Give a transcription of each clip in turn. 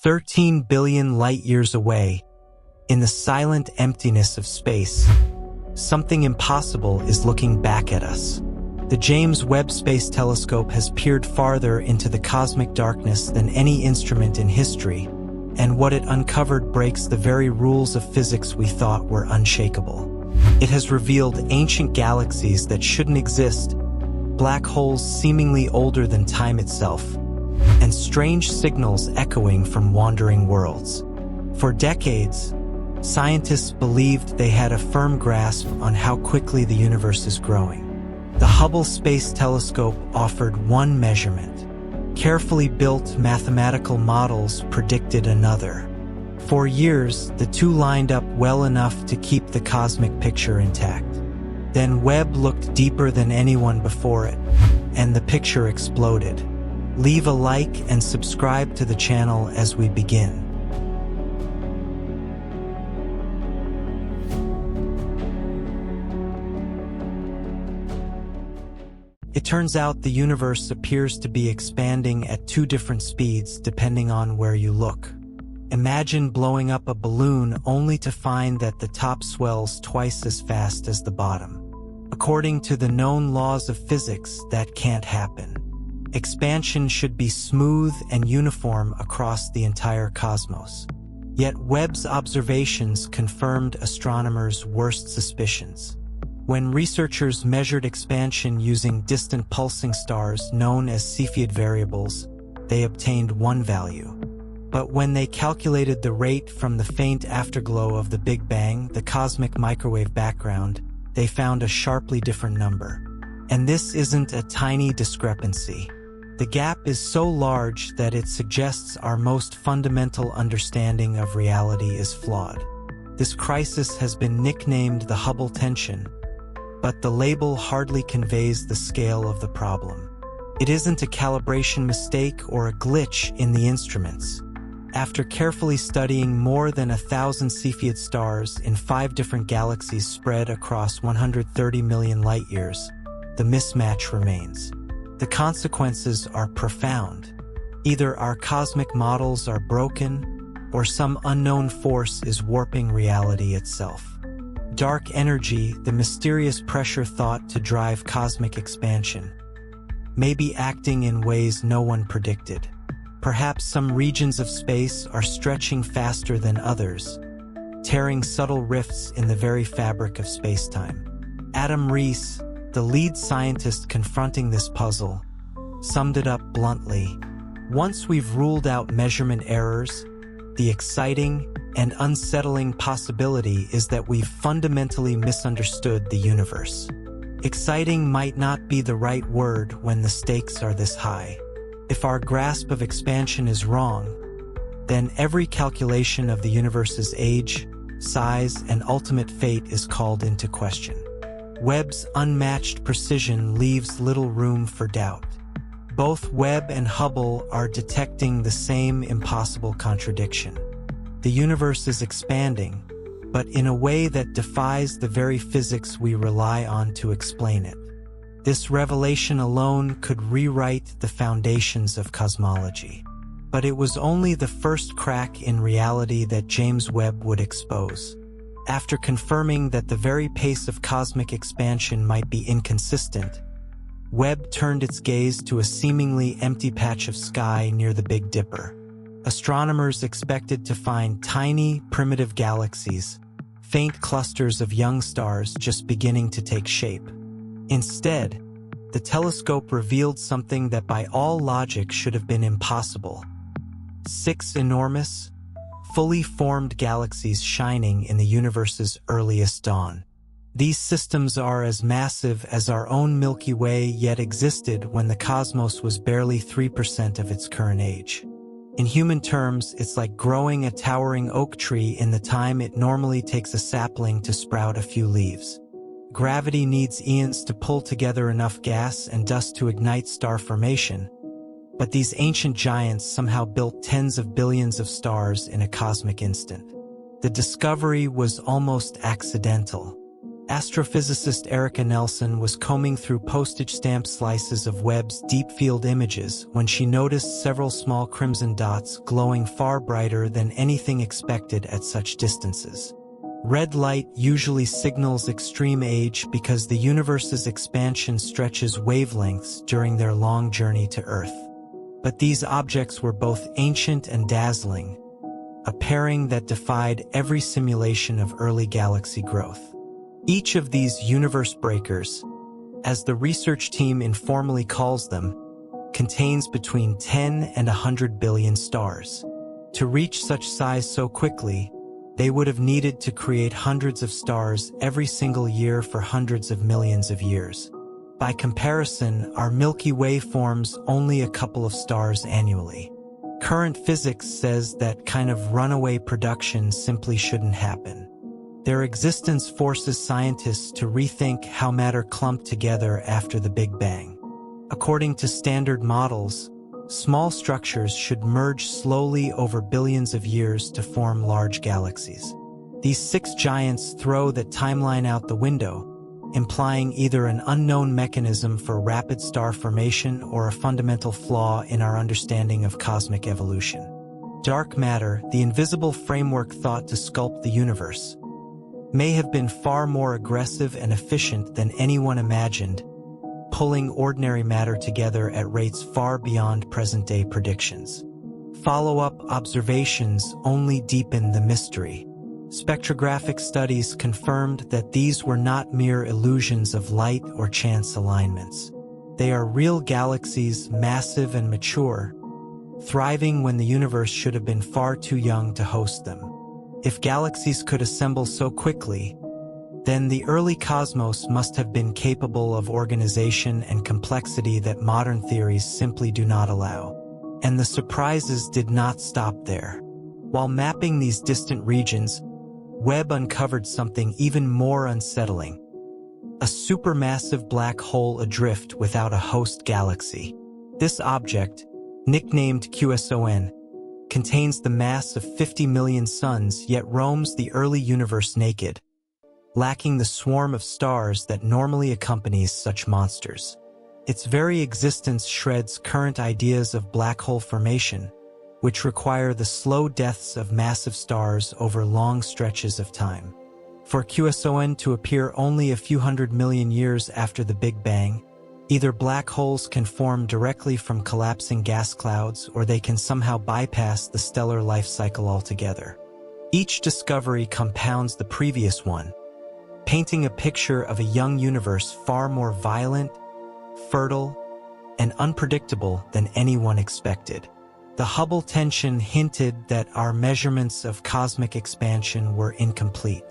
13 billion light-years away, in the silent emptiness of space, something impossible is looking back at us. The James Webb Space Telescope has peered farther into the cosmic darkness than any instrument in history, and what it uncovered breaks the very rules of physics we thought were unshakable. It has revealed ancient galaxies that shouldn't exist, black holes seemingly older than time itself, and strange signals echoing from wandering worlds. For decades, scientists believed they had a firm grasp on how quickly the universe is growing. The Hubble Space Telescope offered one measurement. Carefully built mathematical models predicted another. For years, the two lined up well enough to keep the cosmic picture intact. Then Webb looked deeper than anyone before it, and the picture exploded. Leave a like and subscribe to the channel as we begin. It turns out the universe appears to be expanding at two different speeds depending on where you look. Imagine blowing up a balloon only to find that the top swells twice as fast as the bottom. According to the known laws of physics, that can't happen. Expansion should be smooth and uniform across the entire cosmos. Yet Webb's observations confirmed astronomers' worst suspicions. When researchers measured expansion using distant pulsing stars known as Cepheid variables, they obtained one value. But when they calculated the rate from the faint afterglow of the Big Bang, the cosmic microwave background, they found a sharply different number. And this isn't a tiny discrepancy. The gap is so large that it suggests our most fundamental understanding of reality is flawed. This crisis has been nicknamed the Hubble tension, but the label hardly conveys the scale of the problem. It isn't a calibration mistake or a glitch in the instruments. After carefully studying more than 1,000 Cepheid stars in 5 different galaxies spread across 130 million light-years, the mismatch remains. The consequences are profound. Either our cosmic models are broken, or some unknown force is warping reality itself. Dark energy, the mysterious pressure thought to drive cosmic expansion, may be acting in ways no one predicted. Perhaps some regions of space are stretching faster than others, tearing subtle rifts in the very fabric of space-time. Adam Rees, the lead scientist confronting this puzzle, summed it up bluntly. Once we've ruled out measurement errors, the exciting and unsettling possibility is that we've fundamentally misunderstood the universe. Exciting might not be the right word when the stakes are this high. If our grasp of expansion is wrong, then every calculation of the universe's age, size, and ultimate fate is called into question. Webb's unmatched precision leaves little room for doubt. Both Webb and Hubble are detecting the same impossible contradiction. The universe is expanding, but in a way that defies the very physics we rely on to explain it. This revelation alone could rewrite the foundations of cosmology. But it was only the first crack in reality that James Webb would expose. After confirming that the very pace of cosmic expansion might be inconsistent, Webb turned its gaze to a seemingly empty patch of sky near the Big Dipper. Astronomers expected to find tiny, primitive galaxies, faint clusters of young stars just beginning to take shape. Instead, the telescope revealed something that by all logic should have been impossible. 6 enormous, fully formed galaxies shining in the universe's earliest dawn. These systems are as massive as our own Milky Way, yet existed when the cosmos was barely 3% of its current age. In human terms, it's like growing a towering oak tree in the time it normally takes a sapling to sprout a few leaves. Gravity needs eons to pull together enough gas and dust to ignite star formation, but these ancient giants somehow built tens of billions of stars in a cosmic instant. The discovery was almost accidental. Astrophysicist Erica Nelson was combing through postage stamp slices of Webb's deep-field images when she noticed several small crimson dots glowing far brighter than anything expected at such distances. Red light usually signals extreme age because the universe's expansion stretches wavelengths during their long journey to Earth. But these objects were both ancient and dazzling, a pairing that defied every simulation of early galaxy growth. Each of these universe breakers, as the research team informally calls them, contains between 10 and 100 billion stars. To reach such size so quickly, they would have needed to create hundreds of stars every single year for hundreds of millions of years. By comparison, our Milky Way forms only a couple of stars annually. Current physics says that kind of runaway production simply shouldn't happen. Their existence forces scientists to rethink how matter clumped together after the Big Bang. According to standard models, small structures should merge slowly over billions of years to form large galaxies. These six giants throw that timeline out the window, implying either an unknown mechanism for rapid star formation or a fundamental flaw in our understanding of cosmic evolution. Dark matter, the invisible framework thought to sculpt the universe, may have been far more aggressive and efficient than anyone imagined, pulling ordinary matter together at rates far beyond present-day predictions. Follow-up observations only deepen the mystery. Spectrographic studies confirmed that these were not mere illusions of light or chance alignments. They are real galaxies, massive and mature, thriving when the universe should have been far too young to host them. If galaxies could assemble so quickly, then the early cosmos must have been capable of organization and complexity that modern theories simply do not allow. And the surprises did not stop there. While mapping these distant regions, Webb uncovered something even more unsettling: a supermassive black hole adrift without a host galaxy. This object, nicknamed QSON, contains the mass of 50 million suns yet roams the early universe naked, lacking the swarm of stars that normally accompanies such monsters. Its very existence shreds current ideas of black hole formation, which require the slow deaths of massive stars over long stretches of time. For QSON to appear only a few hundred million years after the Big Bang, either black holes can form directly from collapsing gas clouds or they can somehow bypass the stellar life cycle altogether. Each discovery compounds the previous one, painting a picture of a young universe far more violent, fertile, and unpredictable than anyone expected. The Hubble tension hinted that our measurements of cosmic expansion were incomplete.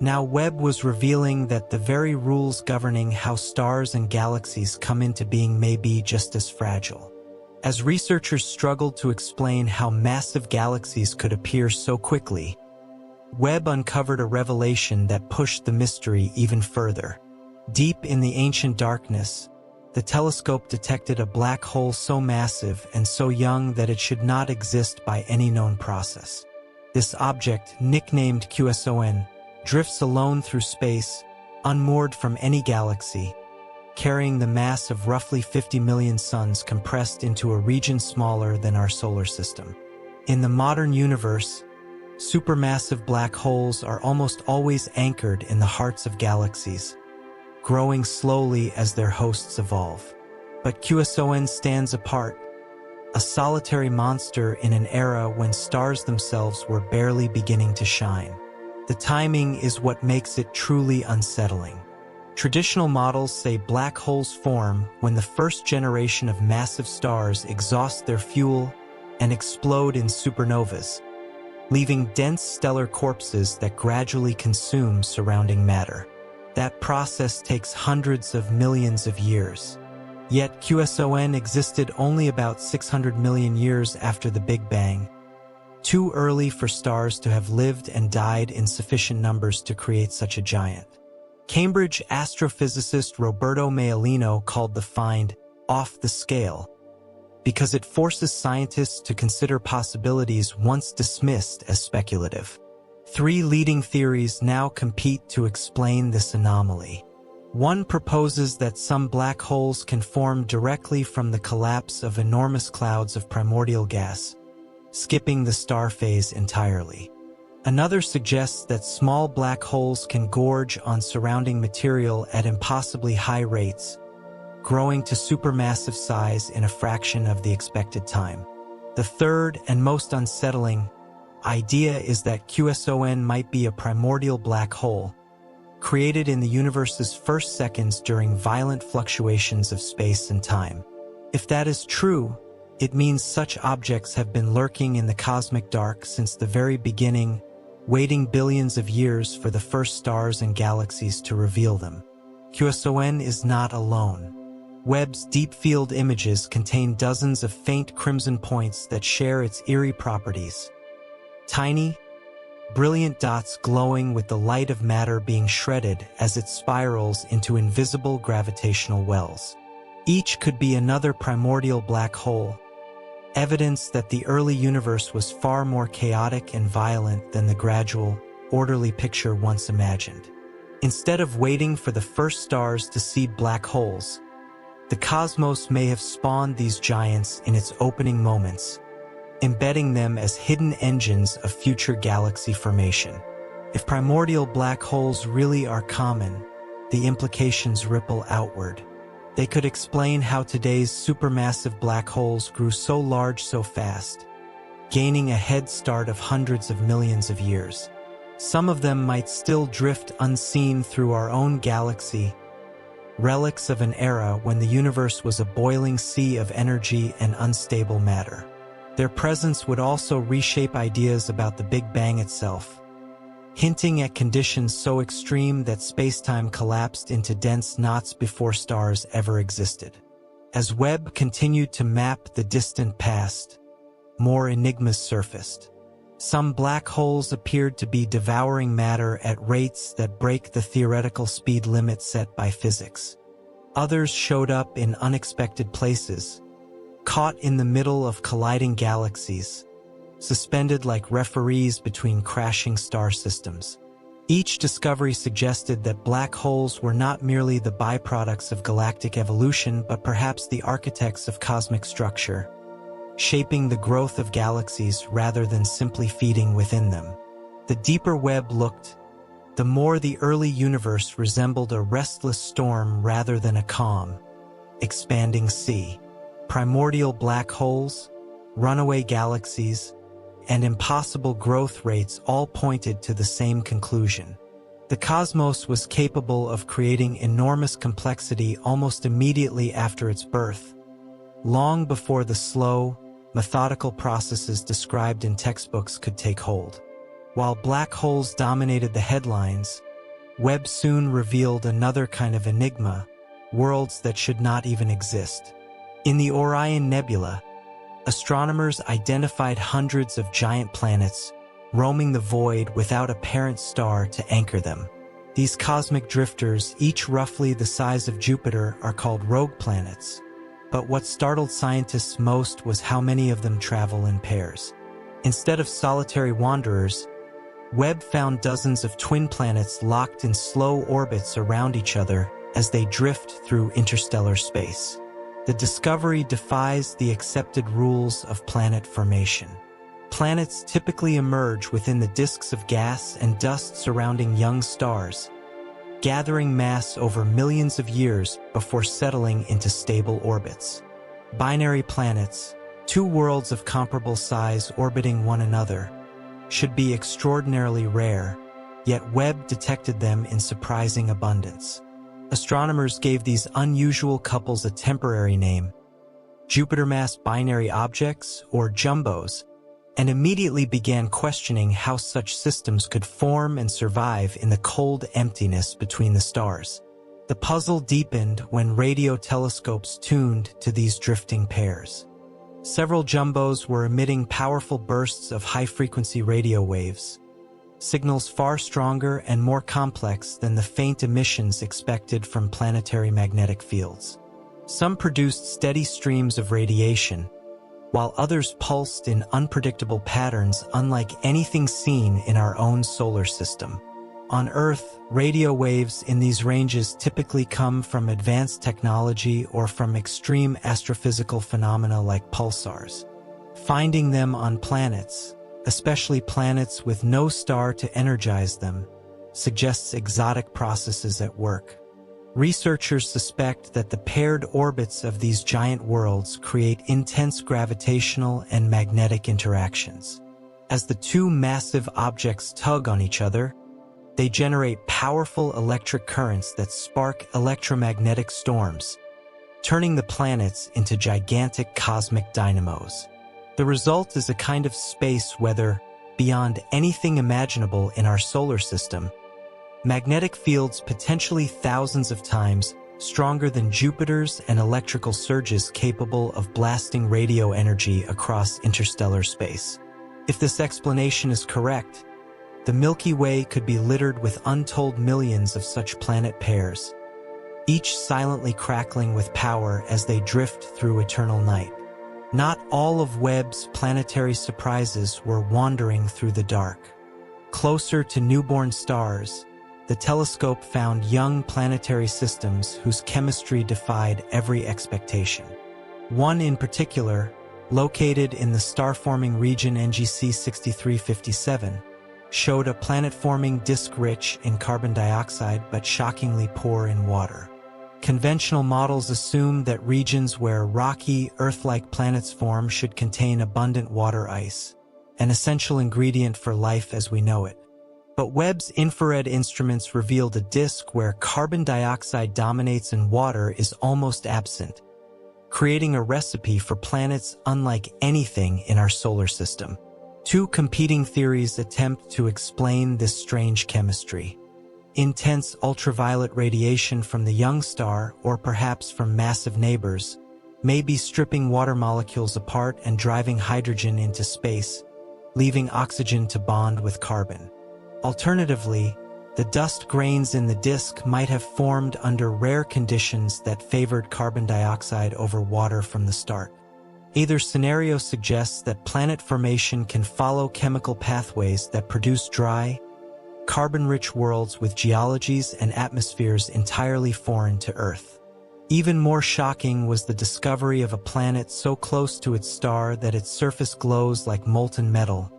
Now Webb was revealing that the very rules governing how stars and galaxies come into being may be just as fragile. As researchers struggled to explain how massive galaxies could appear so quickly, Webb uncovered a revelation that pushed the mystery even further. Deep in the ancient darkness, the telescope detected a black hole so massive and so young that it should not exist by any known process. This object, nicknamed QSON, drifts alone through space, unmoored from any galaxy, carrying the mass of roughly 50 million suns compressed into a region smaller than our solar system. In the modern universe, supermassive black holes are almost always anchored in the hearts of galaxies, growing slowly as their hosts evolve. But QSON stands apart, a solitary monster in an era when stars themselves were barely beginning to shine. The timing is what makes it truly unsettling. Traditional models say black holes form when the first generation of massive stars exhaust their fuel and explode in supernovas, leaving dense stellar corpses that gradually consume surrounding matter. That process takes hundreds of millions of years. Yet QSON existed only about 600 million years after the Big Bang, too early for stars to have lived and died in sufficient numbers to create such a giant. Cambridge astrophysicist Roberto Maialino called the find off the scale because it forces scientists to consider possibilities once dismissed as speculative. Three leading theories now compete to explain this anomaly. One proposes that some black holes can form directly from the collapse of enormous clouds of primordial gas, skipping the star phase entirely. Another suggests that small black holes can gorge on surrounding material at impossibly high rates, growing to supermassive size in a fraction of the expected time. The third and most unsettling idea is that QSON might be a primordial black hole, created in the universe's first seconds during violent fluctuations of space and time. If that is true, it means such objects have been lurking in the cosmic dark since the very beginning, waiting billions of years for the first stars and galaxies to reveal them. QSON is not alone. Webb's deep-field images contain dozens of faint crimson points that share its eerie properties. Tiny, brilliant dots glowing with the light of matter being shredded as it spirals into invisible gravitational wells. Each could be another primordial black hole, evidence that the early universe was far more chaotic and violent than the gradual, orderly picture once imagined. Instead of waiting for the first stars to seed black holes, the cosmos may have spawned these giants in its opening moments, embedding them as hidden engines of future galaxy formation. If primordial black holes really are common, the implications ripple outward. They could explain how today's supermassive black holes grew so large so fast, gaining a head start of hundreds of millions of years. Some of them might still drift unseen through our own galaxy, relics of an era when the universe was a boiling sea of energy and unstable matter. Their presence would also reshape ideas about the Big Bang itself, hinting at conditions so extreme that space-time collapsed into dense knots before stars ever existed. As Webb continued to map the distant past, more enigmas surfaced. Some black holes appeared to be devouring matter at rates that break the theoretical speed limit set by physics. Others showed up in unexpected places, caught in the middle of colliding galaxies, suspended like referees between crashing star systems. Each discovery suggested that black holes were not merely the byproducts of galactic evolution, but perhaps the architects of cosmic structure, shaping the growth of galaxies rather than simply feeding within them. The deeper Webb looked, the more the early universe resembled a restless storm rather than a calm, expanding sea. Primordial black holes, runaway galaxies, and impossible growth rates all pointed to the same conclusion. The cosmos was capable of creating enormous complexity almost immediately after its birth, long before the slow, methodical processes described in textbooks could take hold. While black holes dominated the headlines, Webb soon revealed another kind of enigma, worlds that should not even exist. In the Orion Nebula, astronomers identified hundreds of giant planets roaming the void without a parent star to anchor them. These cosmic drifters, each roughly the size of Jupiter, are called rogue planets. But what startled scientists most was how many of them travel in pairs. Instead of solitary wanderers, Webb found dozens of twin planets locked in slow orbits around each other as they drift through interstellar space. The discovery defies the accepted rules of planet formation. Planets typically emerge within the disks of gas and dust surrounding young stars, gathering mass over millions of years before settling into stable orbits. Binary planets, two worlds of comparable size orbiting one another, should be extraordinarily rare, yet Webb detected them in surprising abundance. Astronomers gave these unusual couples a temporary name, Jupiter-mass binary objects, or jumbos, and immediately began questioning how such systems could form and survive in the cold emptiness between the stars. The puzzle deepened when radio telescopes tuned to these drifting pairs. Several jumbos were emitting powerful bursts of high-frequency radio waves, signals far stronger and more complex than the faint emissions expected from planetary magnetic fields. Some produced steady streams of radiation, while others pulsed in unpredictable patterns unlike anything seen in our own solar system. On Earth, radio waves in these ranges typically come from advanced technology or from extreme astrophysical phenomena like pulsars. Finding them on planets, especially planets with no star to energize them, suggests exotic processes at work. Researchers suspect that the paired orbits of these giant worlds create intense gravitational and magnetic interactions. As the two massive objects tug on each other, they generate powerful electric currents that spark electromagnetic storms, turning the planets into gigantic cosmic dynamos. The result is a kind of space weather beyond anything imaginable in our solar system. Magnetic fields potentially thousands of times stronger than Jupiter's and electrical surges capable of blasting radio energy across interstellar space. If this explanation is correct, the Milky Way could be littered with untold millions of such planet pairs, each silently crackling with power as they drift through eternal night. Not all of Webb's planetary surprises were wandering through the dark. Closer to newborn stars, the telescope found young planetary systems whose chemistry defied every expectation. One in particular, located in the star-forming region NGC 6357, showed a planet-forming disk rich in carbon dioxide but shockingly poor in water. Conventional models assume that regions where rocky, Earth-like planets form should contain abundant water ice, an essential ingredient for life as we know it. But Webb's infrared instruments revealed a disk where carbon dioxide dominates and water is almost absent, creating a recipe for planets unlike anything in our solar system. Two competing theories attempt to explain this strange chemistry. Intense ultraviolet radiation from the young star, or perhaps from massive neighbors, may be stripping water molecules apart and driving hydrogen into space, leaving oxygen to bond with carbon. Alternatively, the dust grains in the disk might have formed under rare conditions that favored carbon dioxide over water from the start. Either scenario suggests that planet formation can follow chemical pathways that produce dry, carbon-rich worlds with geologies and atmospheres entirely foreign to Earth. Even more shocking was the discovery of a planet so close to its star that its surface glows like molten metal,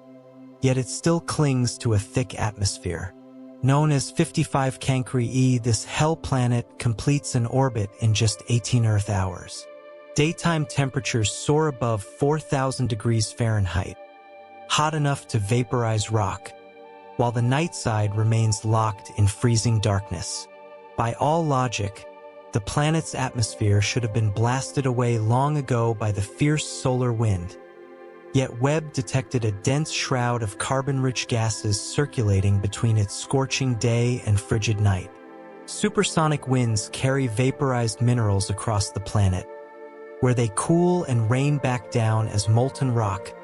yet it still clings to a thick atmosphere. Known as 55 Cancri E, this hell planet completes an orbit in just 18 Earth hours. Daytime temperatures soar above 4,000 degrees Fahrenheit, hot enough to vaporize rock, while the night side remains locked in freezing darkness. By all logic, the planet's atmosphere should have been blasted away long ago by the fierce solar wind. Yet Webb detected a dense shroud of carbon-rich gases circulating between its scorching day and frigid night. Supersonic winds carry vaporized minerals across the planet, where they cool and rain back down as molten rock,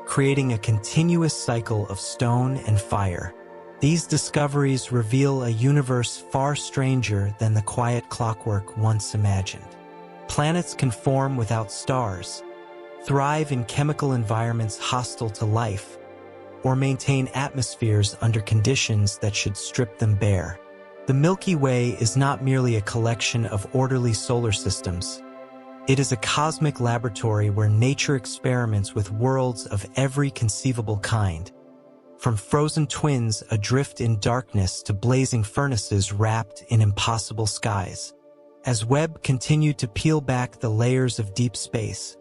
creating a continuous cycle of stone and fire. These discoveries reveal a universe far stranger than the quiet clockwork once imagined. Planets can form without stars, thrive in chemical environments hostile to life, or maintain atmospheres under conditions that should strip them bare. The Milky Way is not merely a collection of orderly solar systems. It is a cosmic laboratory where nature experiments with worlds of every conceivable kind, from frozen twins adrift in darkness to blazing furnaces wrapped in impossible skies. As Webb continued to peel back the layers of deep space,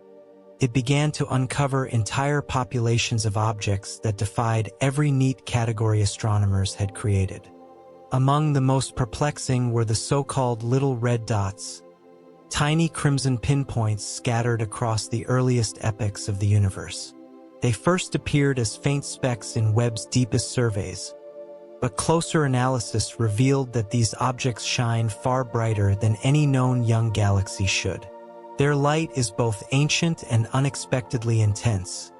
it began to uncover entire populations of objects that defied every neat category astronomers had created. Among the most perplexing were the so-called little red dots, tiny crimson pinpoints scattered across the earliest epochs of the universe. They first appeared as faint specks in Webb's deepest surveys, but closer analysis revealed that these objects shine far brighter than any known young galaxy should. Their light is both ancient and unexpectedly intense,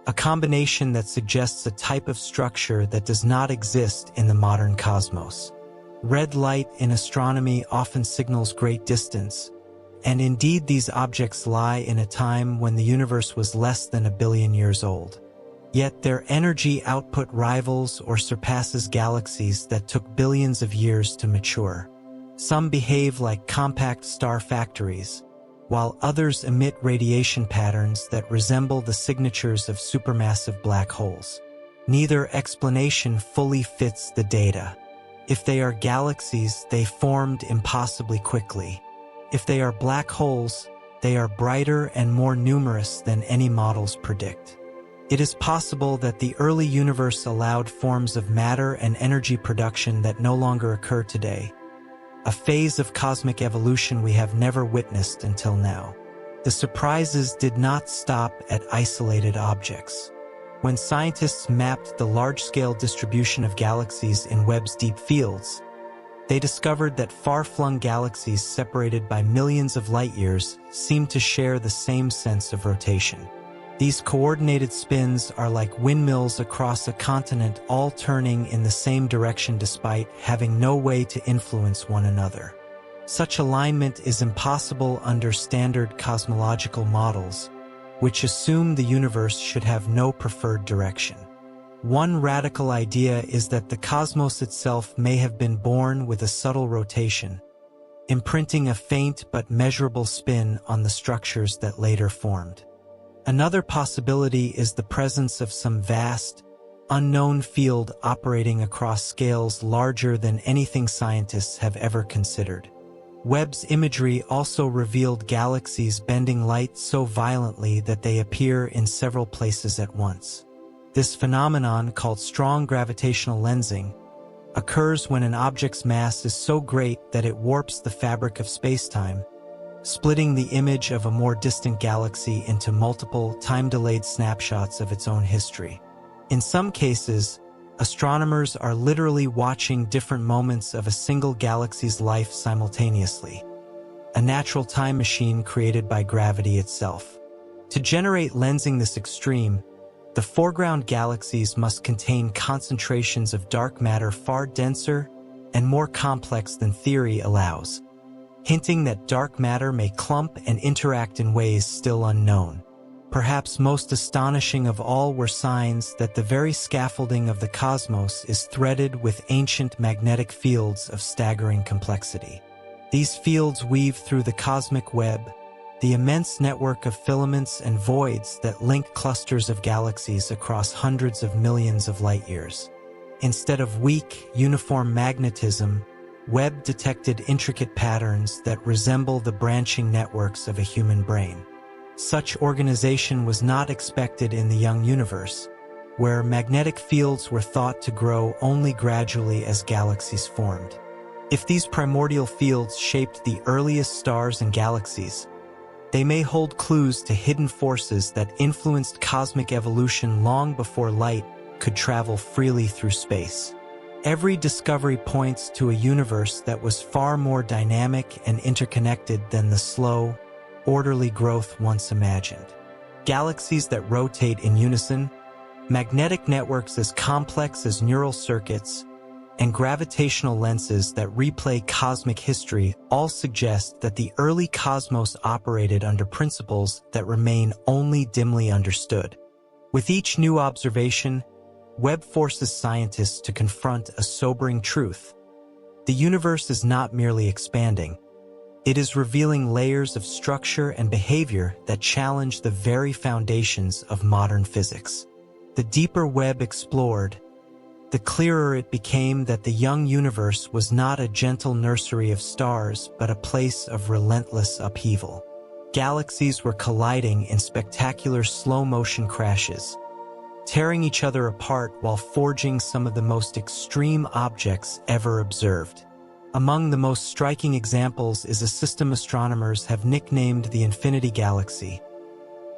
a combination that suggests a type of structure that does not exist in the modern cosmos. Red light in astronomy often signals great distance, And indeed, these objects lie in a time when the universe was less than 1 billion years old. Yet their energy output rivals or surpasses galaxies that took billions of years to mature. Some behave like compact star factories, while others emit radiation patterns that resemble the signatures of supermassive black holes. Neither explanation fully fits the data. If they are galaxies, they formed impossibly quickly. If they are black holes, they are brighter and more numerous than any models predict. It is possible that the early universe allowed forms of matter and energy production that no longer occur today, a phase of cosmic evolution we have never witnessed until now. The surprises did not stop at isolated objects. When scientists mapped the large-scale distribution of galaxies in Webb's deep fields, they discovered that far-flung galaxies separated by millions of light-years seemed to share the same sense of rotation. These coordinated spins are like windmills across a continent, all turning in the same direction despite having no way to influence one another. Such alignment is impossible under standard cosmological models, which assume the universe should have no preferred direction. One radical idea is that the cosmos itself may have been born with a subtle rotation, imprinting a faint but measurable spin on the structures that later formed. Another possibility is the presence of some vast, unknown field operating across scales larger than anything scientists have ever considered. Webb's imagery also revealed galaxies bending light so violently that they appear in several places at once. This phenomenon, called strong gravitational lensing, occurs when an object's mass is so great that it warps the fabric of spacetime, splitting the image of a more distant galaxy into multiple, time-delayed snapshots of its own history. In some cases, astronomers are literally watching different moments of a single galaxy's life simultaneously, a natural time machine created by gravity itself. To generate lensing this extreme, the foreground galaxies must contain concentrations of dark matter far denser and more complex than theory allows, hinting that dark matter may clump and interact in ways still unknown. Perhaps most astonishing of all were signs that the very scaffolding of the cosmos is threaded with ancient magnetic fields of staggering complexity. These fields weave through the cosmic web, the immense network of filaments and voids that link clusters of galaxies across hundreds of millions of light-years. Instead of weak, uniform magnetism, Webb detected intricate patterns that resemble the branching networks of a human brain. Such organization was not expected in the young universe, where magnetic fields were thought to grow only gradually as galaxies formed. If these primordial fields shaped the earliest stars and galaxies, they may hold clues to hidden forces that influenced cosmic evolution long before light could travel freely through space. Every discovery points to a universe that was far more dynamic and interconnected than the slow, orderly growth once imagined. Galaxies that rotate in unison, magnetic networks as complex as neural circuits, and gravitational lenses that replay cosmic history all suggest that the early cosmos operated under principles that remain only dimly understood. With each new observation, Webb forces scientists to confront a sobering truth. The universe is not merely expanding. It is revealing layers of structure and behavior that challenge the very foundations of modern physics. The deeper Webb explored, the clearer it became that the young universe was not a gentle nursery of stars, but a place of relentless upheaval. Galaxies were colliding in spectacular slow-motion crashes, tearing each other apart while forging some of the most extreme objects ever observed. Among the most striking examples is a system astronomers have nicknamed the Infinity Galaxy.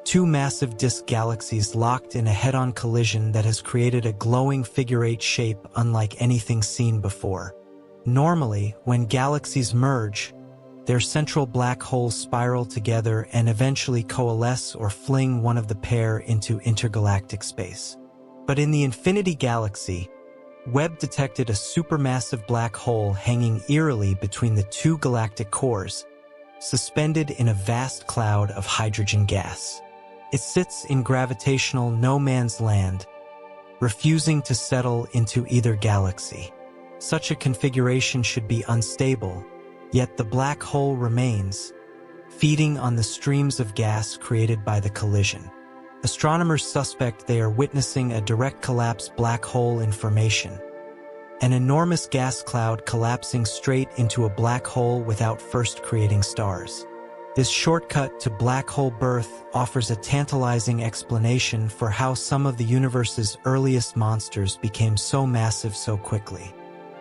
Two massive disk galaxies locked in a head-on collision that has created a glowing figure-8 shape unlike anything seen before. Normally, when galaxies merge, their central black holes spiral together and eventually coalesce or fling one of the pair into intergalactic space. But in the Infinity Galaxy, Webb detected a supermassive black hole hanging eerily between the two galactic cores, suspended in a vast cloud of hydrogen gas. It sits in gravitational no man's land, refusing to settle into either galaxy. Such a configuration should be unstable, yet the black hole remains, feeding on the streams of gas created by the collision. Astronomers suspect they are witnessing a direct collapse black hole in formation, an enormous gas cloud collapsing straight into a black hole without first creating stars. This shortcut to black hole birth offers a tantalizing explanation for how some of the universe's earliest monsters became so massive so quickly.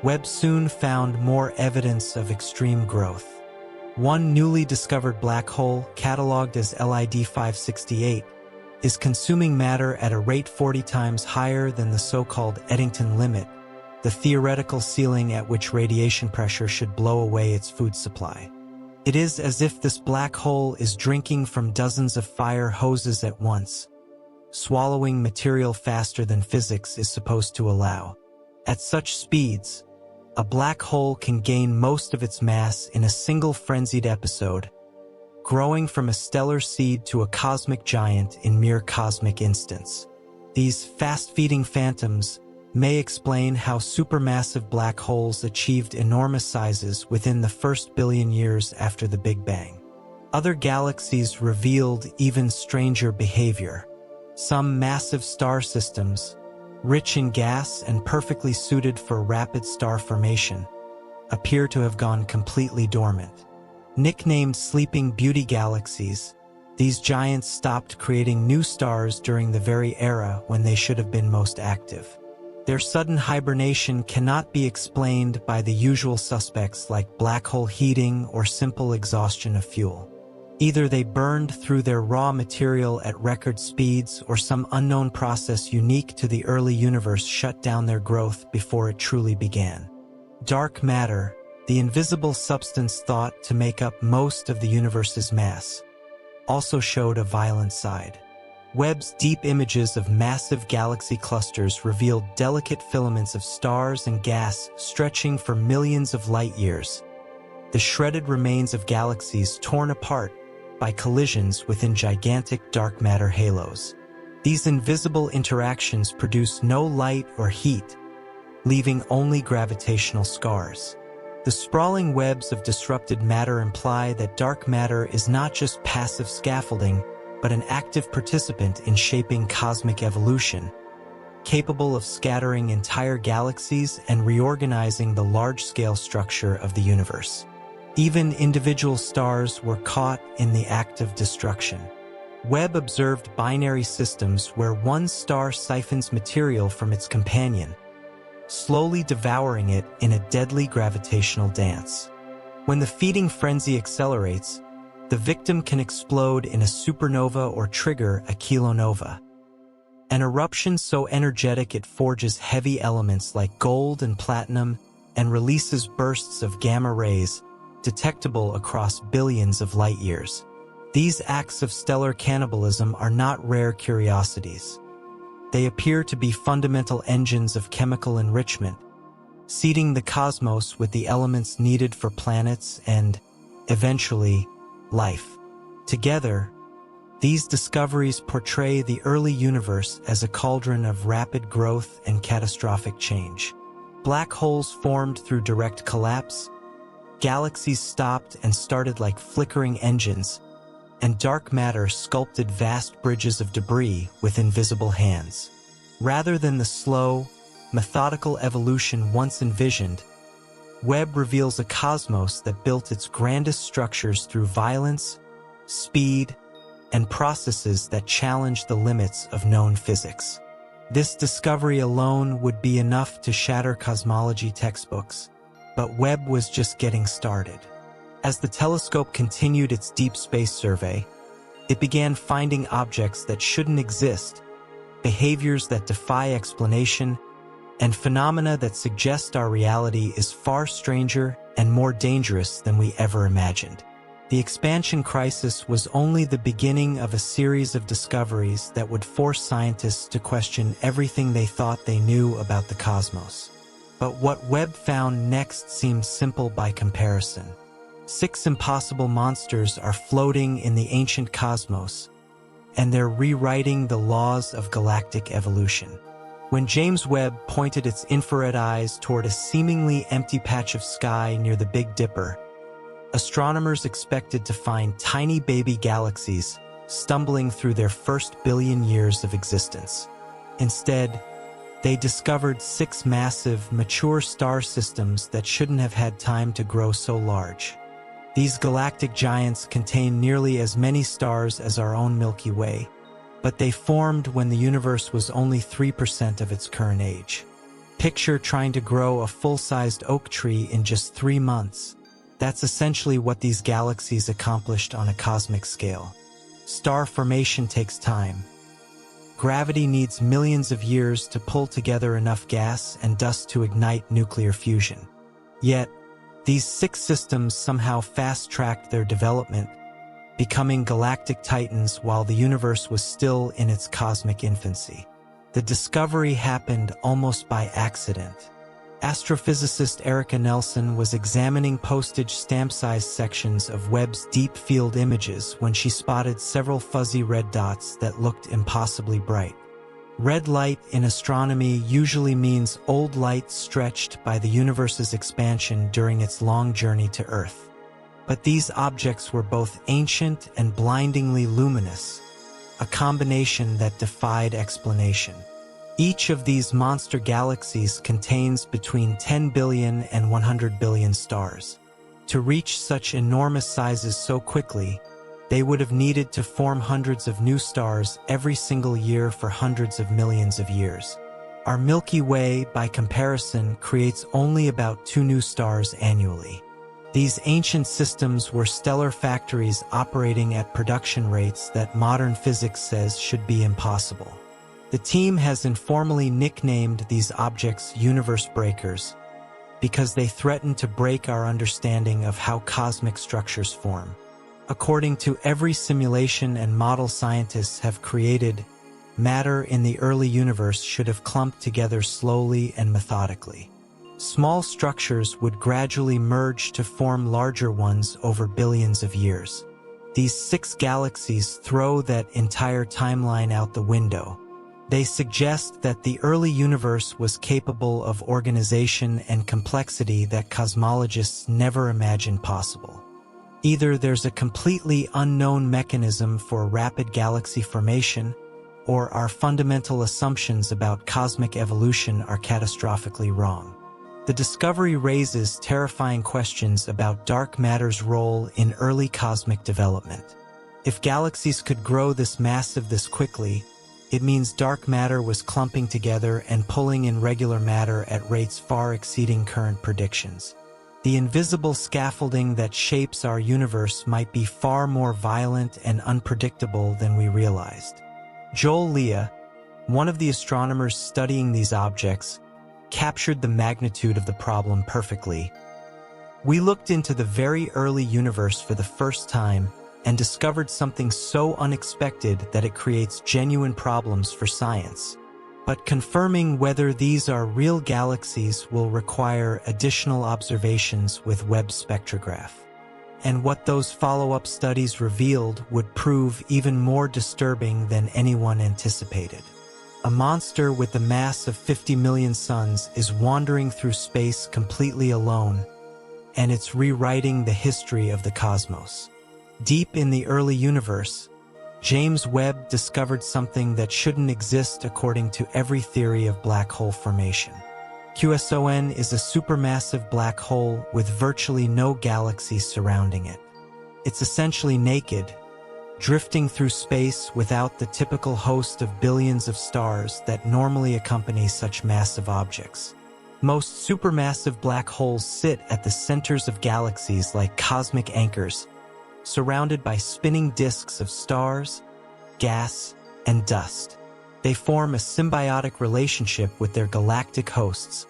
Webb soon found more evidence of extreme growth. One newly discovered black hole, cataloged as LID 568, is consuming matter at a rate 40 times higher than the so-called Eddington limit, the theoretical ceiling at which radiation pressure should blow away its food supply. It is as if this black hole is drinking from dozens of fire hoses at once, swallowing material faster than physics is supposed to allow. At such speeds, a black hole can gain most of its mass in a single frenzied episode, growing from a stellar seed to a cosmic giant in mere cosmic instants. These fast-feeding phantoms may explain how supermassive black holes achieved enormous sizes within the first billion years after the Big Bang. Other galaxies revealed even stranger behavior. Some massive star systems, rich in gas and perfectly suited for rapid star formation, appear to have gone completely dormant. Nicknamed Sleeping Beauty galaxies, these giants stopped creating new stars during the very era when they should have been most active. Their sudden hibernation cannot be explained by the usual suspects like black hole heating or simple exhaustion of fuel. Either they burned through their raw material at record speeds, or some unknown process unique to the early universe shut down their growth before it truly began. Dark matter, the invisible substance thought to make up most of the universe's mass, also showed a violent side. Webb's deep images of massive galaxy clusters revealed delicate filaments of stars and gas stretching for millions of light years, the shredded remains of galaxies torn apart by collisions within gigantic dark matter halos. These invisible interactions produce no light or heat, leaving only gravitational scars. The sprawling webs of disrupted matter imply that dark matter is not just passive scaffolding, but an active participant in shaping cosmic evolution, capable of scattering entire galaxies and reorganizing the large-scale structure of the universe. Even individual stars were caught in the act of destruction. Webb observed binary systems where one star siphons material from its companion, slowly devouring it in a deadly gravitational dance. When the feeding frenzy accelerates, the victim can explode in a supernova or trigger a kilonova. An eruption so energetic it forges heavy elements like gold and platinum and releases bursts of gamma rays detectable across billions of light years. These acts of stellar cannibalism are not rare curiosities. They appear to be fundamental engines of chemical enrichment, seeding the cosmos with the elements needed for planets and, eventually, life. Together, these discoveries portray the early universe as a cauldron of rapid growth and catastrophic change. Black holes formed through direct collapse, galaxies stopped and started like flickering engines, and dark matter sculpted vast bridges of debris with invisible hands. Rather than the slow, methodical evolution once envisioned, Webb reveals a cosmos that built its grandest structures through violence, speed, and processes that challenge the limits of known physics. This discovery alone would be enough to shatter cosmology textbooks, but Webb was just getting started. As the telescope continued its deep space survey, it began finding objects that shouldn't exist, behaviors that defy explanation, and phenomena that suggest our reality is far stranger and more dangerous than we ever imagined. The expansion crisis was only the beginning of a series of discoveries that would force scientists to question everything they thought they knew about the cosmos. But what Webb found next seemed simple by comparison. 6 impossible monsters are floating in the ancient cosmos, and they're rewriting the laws of galactic evolution. When James Webb pointed its infrared eyes toward a seemingly empty patch of sky near the Big Dipper, astronomers expected to find tiny baby galaxies stumbling through their first billion years of existence. Instead, they discovered 6 massive, mature star systems that shouldn't have had time to grow so large. These galactic giants contain nearly as many stars as our own Milky Way, but they formed when the universe was only 3% of its current age. Picture trying to grow a full-sized oak tree in just 3 months. That's essentially what these galaxies accomplished on a cosmic scale. Star formation takes time. Gravity needs millions of years to pull together enough gas and dust to ignite nuclear fusion. Yet, these 6 systems somehow fast-tracked their development, becoming galactic titans while the universe was still in its cosmic infancy. The discovery happened almost by accident. Astrophysicist Erica Nelson was examining postage stamp-sized sections of Webb's deep field images when she spotted several fuzzy red dots that looked impossibly bright. Red light in astronomy usually means old light stretched by the universe's expansion during its long journey to Earth. But these objects were both ancient and blindingly luminous, a combination that defied explanation. Each of these monster galaxies contains between 10 billion and 100 billion stars. To reach such enormous sizes so quickly, they would have needed to form hundreds of new stars every single year for hundreds of millions of years. Our Milky Way, by comparison, creates only about 2 new stars annually. These ancient systems were stellar factories operating at production rates that modern physics says should be impossible. The team has informally nicknamed these objects universe breakers because they threaten to break our understanding of how cosmic structures form. According to every simulation and model scientists have created, matter in the early universe should have clumped together slowly and methodically. Small structures would gradually merge to form larger ones over billions of years. These 6 galaxies throw that entire timeline out the window. They suggest that the early universe was capable of organization and complexity that cosmologists never imagined possible. Either there's a completely unknown mechanism for rapid galaxy formation, or our fundamental assumptions about cosmic evolution are catastrophically wrong. The discovery raises terrifying questions about dark matter's role in early cosmic development. If galaxies could grow this massive this quickly, it means dark matter was clumping together and pulling in regular matter at rates far exceeding current predictions. The invisible scaffolding that shapes our universe might be far more violent and unpredictable than we realized. Joel Leah, one of the astronomers studying these objects, captured the magnitude of the problem perfectly. We looked into the very early universe for the first time and discovered something so unexpected that it creates genuine problems for science. But confirming whether these are real galaxies will require additional observations with Webb spectrograph. And what those follow-up studies revealed would prove even more disturbing than anyone anticipated. A monster with the mass of 50 million suns is wandering through space completely alone, and it's rewriting the history of the cosmos. Deep in the early universe, James Webb discovered something that shouldn't exist according to every theory of black hole formation. QSON is a supermassive black hole with virtually no galaxies surrounding it. It's essentially naked, drifting through space without the typical host of billions of stars that normally accompany such massive objects. Most supermassive black holes sit at the centers of galaxies like cosmic anchors, surrounded by spinning disks of stars, gas, and dust. They form a symbiotic relationship with their galactic hosts,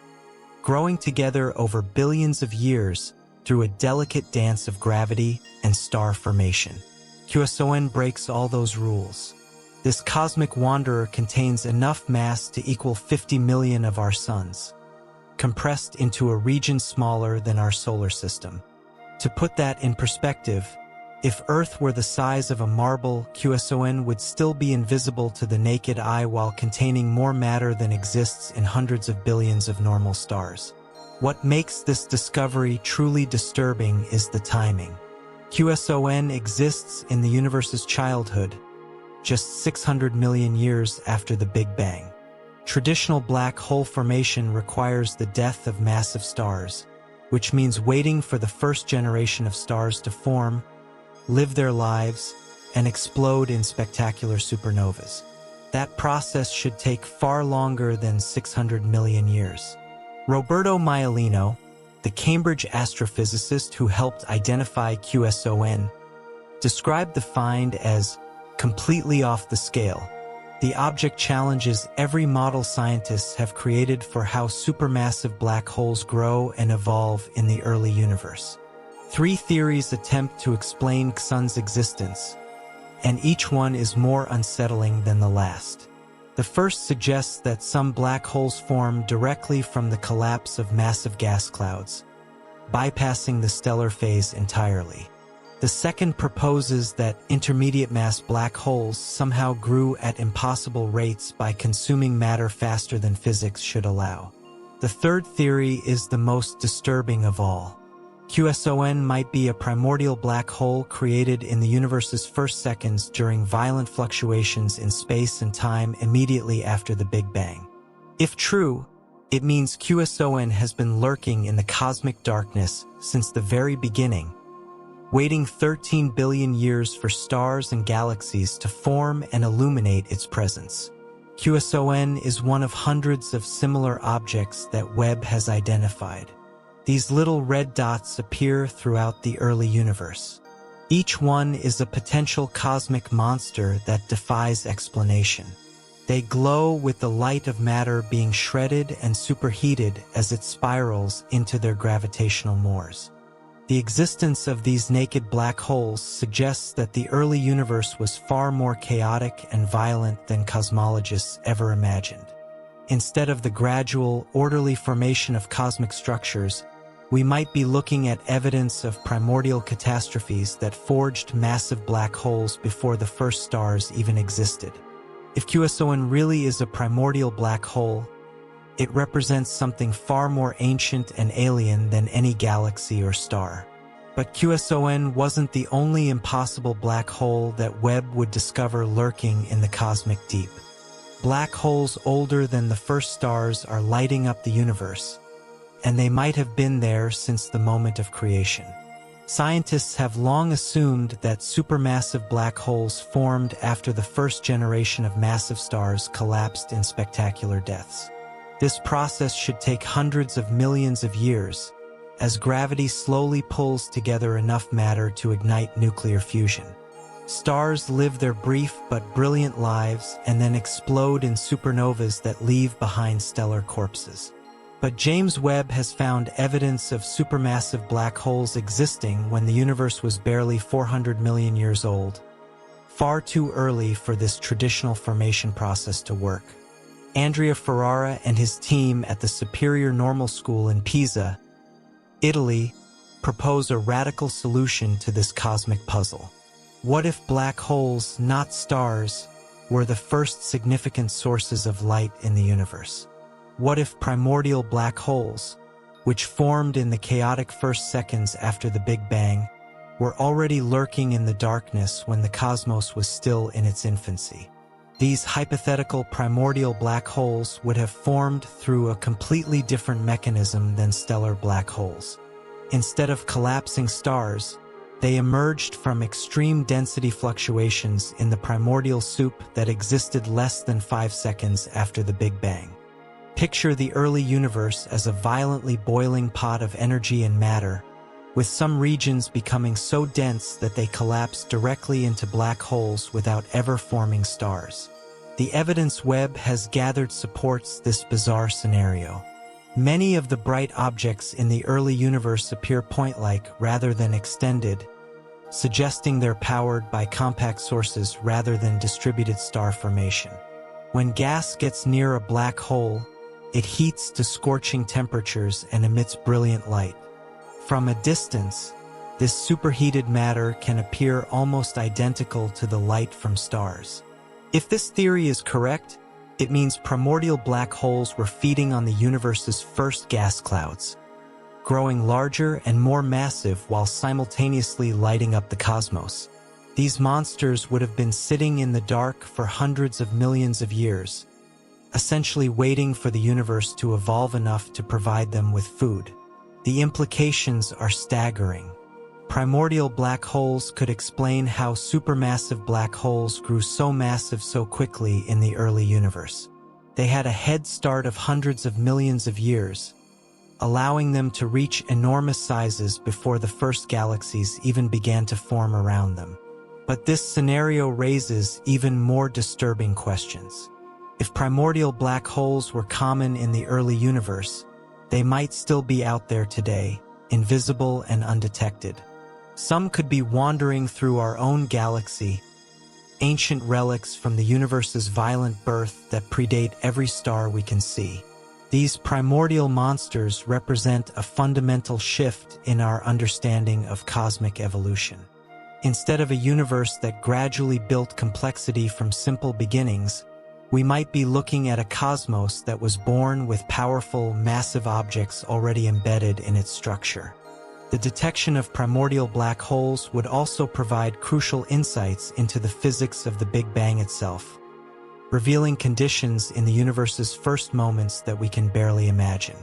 growing together over billions of years through a delicate dance of gravity and star formation. QSON breaks all those rules. This cosmic wanderer contains enough mass to equal 50 million of our suns, compressed into a region smaller than our solar system. To put that in perspective, if Earth were the size of a marble, QSON would still be invisible to the naked eye while containing more matter than exists in hundreds of billions of normal stars. What makes this discovery truly disturbing is the timing. QSON exists in the universe's childhood, just 600 million years after the Big Bang. Traditional black hole formation requires the death of massive stars, which means waiting for the first generation of stars to form, live their lives, and explode in spectacular supernovas. That process should take far longer than 600 million years. Roberto Maiolino, the Cambridge astrophysicist who helped identify QSON, described the find as completely off the scale. The object challenges every model scientists have created for how supermassive black holes grow and evolve in the early universe. 3 theories attempt to explain QSON's existence, and each one is more unsettling than the last. The first suggests that some black holes form directly from the collapse of massive gas clouds, bypassing the stellar phase entirely. The second proposes that intermediate-mass black holes somehow grew at impossible rates by consuming matter faster than physics should allow. The third theory is the most disturbing of all. QSON might be a primordial black hole created in the universe's first seconds during violent fluctuations in space and time immediately after the Big Bang. If true, it means QSON has been lurking in the cosmic darkness since the very beginning, waiting 13 billion years for stars and galaxies to form and illuminate its presence. QSON is one of hundreds of similar objects that Webb has identified. These little red dots appear throughout the early universe. Each one is a potential cosmic monster that defies explanation. They glow with the light of matter being shredded and superheated as it spirals into their gravitational moors. The existence of these naked black holes suggests that the early universe was far more chaotic and violent than cosmologists ever imagined. Instead of the gradual, orderly formation of cosmic structures, we might be looking at evidence of primordial catastrophes that forged massive black holes before the first stars even existed. If QSON really is a primordial black hole, it represents something far more ancient and alien than any galaxy or star. But QSON wasn't the only impossible black hole that Webb would discover lurking in the cosmic deep. Black holes older than the first stars are lighting up the universe, and they might have been there since the moment of creation. Scientists have long assumed that supermassive black holes formed after the first generation of massive stars collapsed in spectacular deaths. This process should take hundreds of millions of years, as gravity slowly pulls together enough matter to ignite nuclear fusion. Stars live their brief but brilliant lives and then explode in supernovas that leave behind stellar corpses. But James Webb has found evidence of supermassive black holes existing when the universe was barely 400 million years old, far too early for this traditional formation process to work. Andrea Ferrara and his team at the Superior Normal School in Pisa, Italy, propose a radical solution to this cosmic puzzle. What if black holes, not stars, were the first significant sources of light in the universe? What if primordial black holes, which formed in the chaotic first seconds after the Big Bang, were already lurking in the darkness when the cosmos was still in its infancy? These hypothetical primordial black holes would have formed through a completely different mechanism than stellar black holes. Instead of collapsing stars, they emerged from extreme density fluctuations in the primordial soup that existed less than 5 seconds after the Big Bang. Picture the early universe as a violently boiling pot of energy and matter, with some regions becoming so dense that they collapse directly into black holes without ever forming stars. The evidence Webb has gathered supports this bizarre scenario. Many of the bright objects in the early universe appear point-like rather than extended, suggesting they're powered by compact sources rather than distributed star formation. When gas gets near a black hole, it heats to scorching temperatures and emits brilliant light. From a distance, This superheated matter can appear almost identical to the light from stars. If this theory is correct, it means primordial black holes were feeding on the universe's first gas clouds, growing larger and more massive while simultaneously lighting up the cosmos. These monsters would have been sitting in the dark for hundreds of millions of years, essentially waiting for the universe to evolve enough to provide them with food. The implications are staggering. Primordial black holes could explain how supermassive black holes grew so massive so quickly in the early universe. They had a head start of hundreds of millions of years, allowing them to reach enormous sizes before the first galaxies even began to form around them. But this scenario raises even more disturbing questions. If primordial black holes were common in the early universe, they might still be out there today, invisible and undetected. Some could be wandering through our own galaxy, ancient relics from the universe's violent birth that predate every star we can see. These primordial monsters represent a fundamental shift in our understanding of cosmic evolution. Instead of a universe that gradually built complexity from simple beginnings, we might be looking at a cosmos that was born with powerful, massive objects already embedded in its structure. The detection of primordial black holes would also provide crucial insights into the physics of the Big Bang itself, revealing conditions in the universe's first moments that we can barely imagine.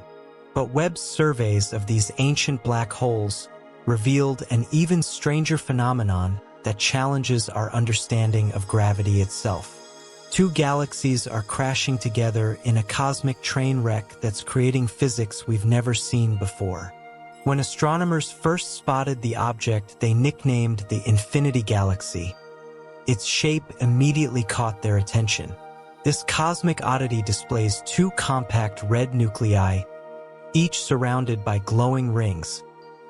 But Webb's surveys of these ancient black holes revealed an even stranger phenomenon that challenges our understanding of gravity itself. Two galaxies are crashing together in a cosmic train wreck that's creating physics we've never seen before. When astronomers first spotted the object they nicknamed the Infinity Galaxy, its shape immediately caught their attention. This cosmic oddity displays two compact red nuclei, each surrounded by glowing rings,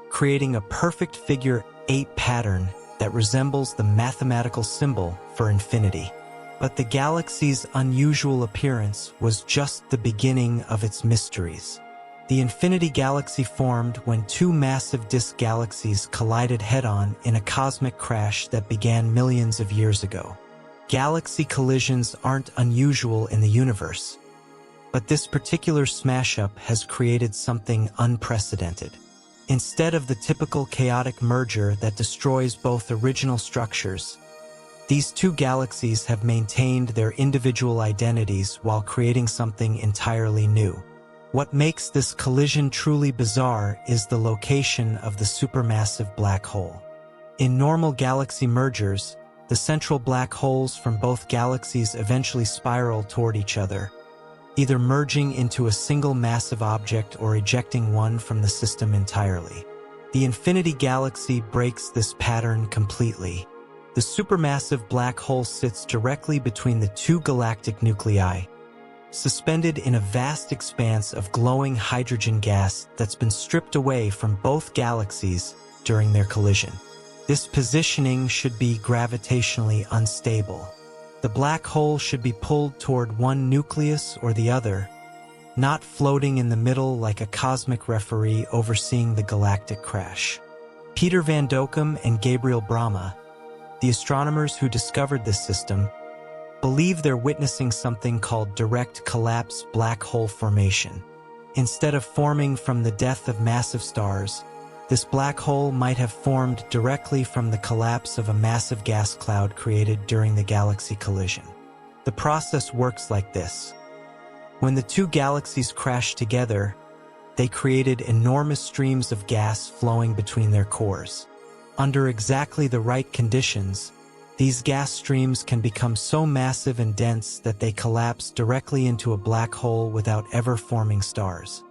creating a perfect figure 8 pattern that resembles the mathematical symbol for infinity. But the galaxy's unusual appearance was just the beginning of its mysteries. The Infinity Galaxy formed when two massive disk galaxies collided head-on in a cosmic crash that began millions of years ago. Galaxy collisions aren't unusual in the universe, but this particular smash-up has created something unprecedented. Instead of the typical chaotic merger that destroys both original structures, these two galaxies have maintained their individual identities while creating something entirely new. What makes this collision truly bizarre is the location of the supermassive black hole. In normal galaxy mergers, the central black holes from both galaxies eventually spiral toward each other, either merging into a single massive object or ejecting one from the system entirely. The Infinity Galaxy breaks this pattern completely. The supermassive black hole sits directly between the two galactic nuclei, suspended in a vast expanse of glowing hydrogen gas that's been stripped away from both galaxies during their collision. This positioning should be gravitationally unstable. The black hole should be pulled toward one nucleus or the other, not floating in the middle like a cosmic referee overseeing the galactic crash. Peter Van Dokkum and Gabriel Brahma, the astronomers who discovered this system, believe they're witnessing something called direct collapse black hole formation. Instead of forming from the death of massive stars, this black hole might have formed directly from the collapse of a massive gas cloud created during the galaxy collision. The process works like this. When the two galaxies crashed together, they created enormous streams of gas flowing between their cores. Under exactly the right conditions, these gas streams can become so massive and dense that they collapse directly into a black hole without ever forming stars.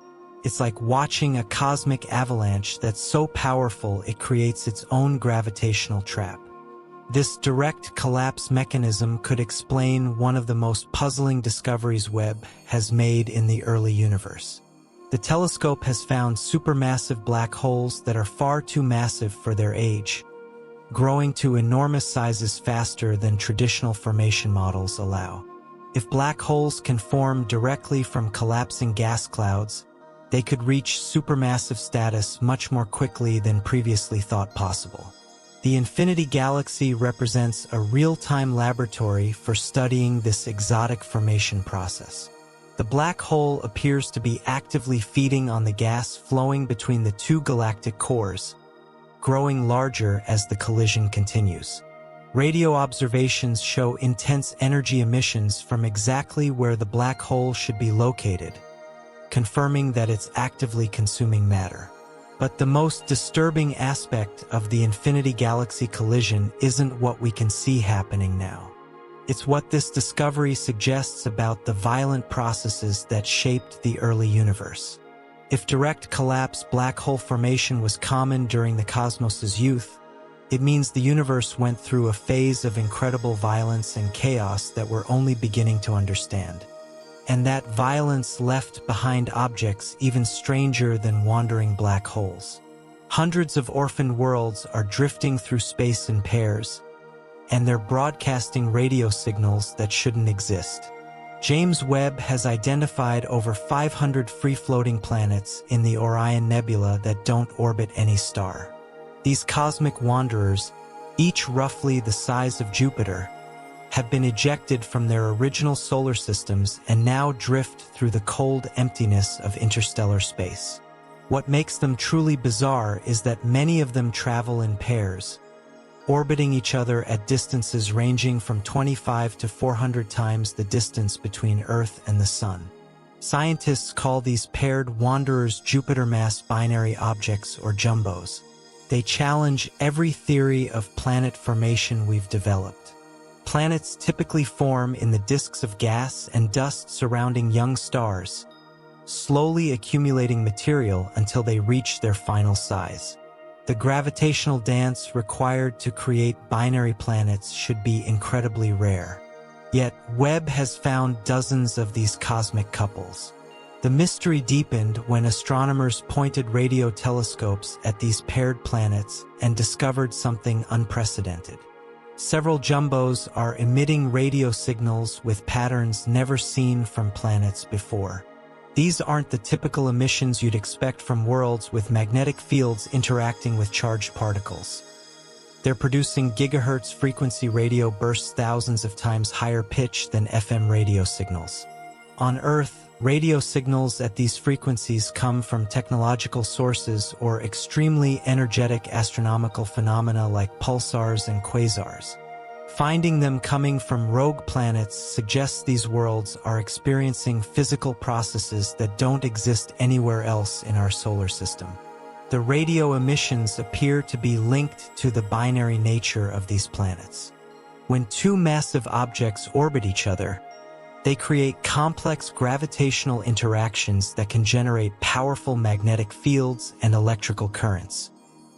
It's like watching a cosmic avalanche that's so powerful it creates its own gravitational trap. This direct collapse mechanism could explain one of the most puzzling discoveries Webb has made in the early universe. The telescope has found supermassive black holes that are far too massive for their age, growing to enormous sizes faster than traditional formation models allow. If black holes can form directly from collapsing gas clouds, they could reach supermassive status much more quickly than previously thought possible. The Infinity Galaxy represents a real-time laboratory for studying this exotic formation process. The black hole appears to be actively feeding on the gas flowing between the two galactic cores, growing larger as the collision continues. Radio observations show intense energy emissions from exactly where the black hole should be located, confirming that it's actively consuming matter. But the most disturbing aspect of the Infinity Galaxy collision isn't what we can see happening now. It's what this discovery suggests about the violent processes that shaped the early universe. If direct collapse black hole formation was common during the cosmos's youth, it means the universe went through a phase of incredible violence and chaos that we're only beginning to understand. And that violence left behind objects even stranger than wandering black holes. Hundreds of orphaned worlds are drifting through space in pairs, and they're broadcasting radio signals that shouldn't exist. James Webb has identified over 500 free-floating planets in the Orion Nebula that don't orbit any star. These cosmic wanderers, each roughly the size of Jupiter, have been ejected from their original solar systems and now drift through the cold emptiness of interstellar space. What makes them truly bizarre is that many of them travel in pairs, orbiting each other at distances ranging from 25 to 400 times the distance between Earth and the Sun. Scientists call these paired wanderers Jupiter mass binary objects, or jumbos. They challenge every theory of planet formation we've developed. Planets typically form in the disks of gas and dust surrounding young stars, slowly accumulating material until they reach their final size. The gravitational dance required to create binary planets should be incredibly rare. Yet, Webb has found dozens of these cosmic couples. The mystery deepened when astronomers pointed radio telescopes at these paired planets and discovered something unprecedented. Several jumbos are emitting radio signals with patterns never seen from planets before. These aren't the typical emissions you'd expect from worlds with magnetic fields interacting with charged particles. They're producing gigahertz frequency radio bursts thousands of times higher pitch than FM radio signals. On Earth, radio signals at these frequencies come from technological sources or extremely energetic astronomical phenomena like pulsars and quasars. Finding them coming from rogue planets suggests these worlds are experiencing physical processes that don't exist anywhere else in our solar system. The radio emissions appear to be linked to the binary nature of these planets. When two massive objects orbit each other, they create complex gravitational interactions that can generate powerful magnetic fields and electrical currents.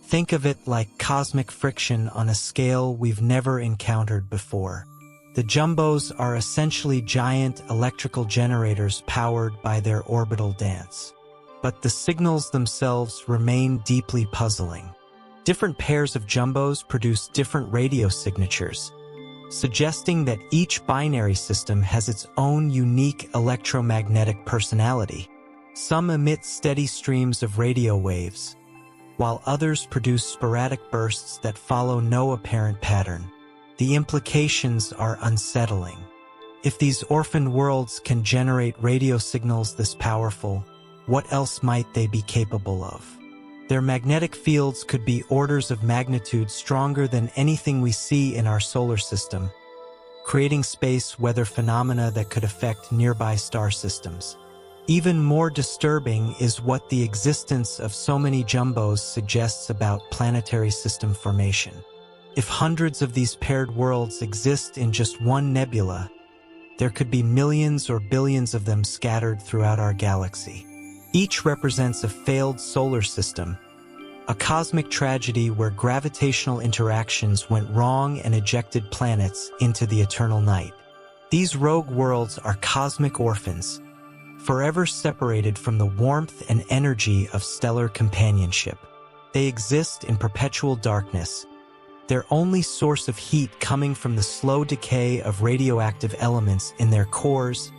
Think of it like cosmic friction on a scale we've never encountered before. The jumbos are essentially giant electrical generators powered by their orbital dance. But the signals themselves remain deeply puzzling. Different pairs of jumbos produce different radio signatures, suggesting that each binary system has its own unique electromagnetic personality. Some emit steady streams of radio waves, while others produce sporadic bursts that follow no apparent pattern. The implications are unsettling. If these orphaned worlds can generate radio signals this powerful, what else might they be capable of? Their magnetic fields could be orders of magnitude stronger than anything we see in our solar system, creating space weather phenomena that could affect nearby star systems. Even more disturbing is what the existence of so many jumbos suggests about planetary system formation. If hundreds of these paired worlds exist in just one nebula, there could be millions or billions of them scattered throughout our galaxy. Each represents a failed solar system, a cosmic tragedy where gravitational interactions went wrong and ejected planets into the eternal night. These rogue worlds are cosmic orphans, forever separated from the warmth and energy of stellar companionship. They exist in perpetual darkness, their only source of heat coming from the slow decay of radioactive elements in their cores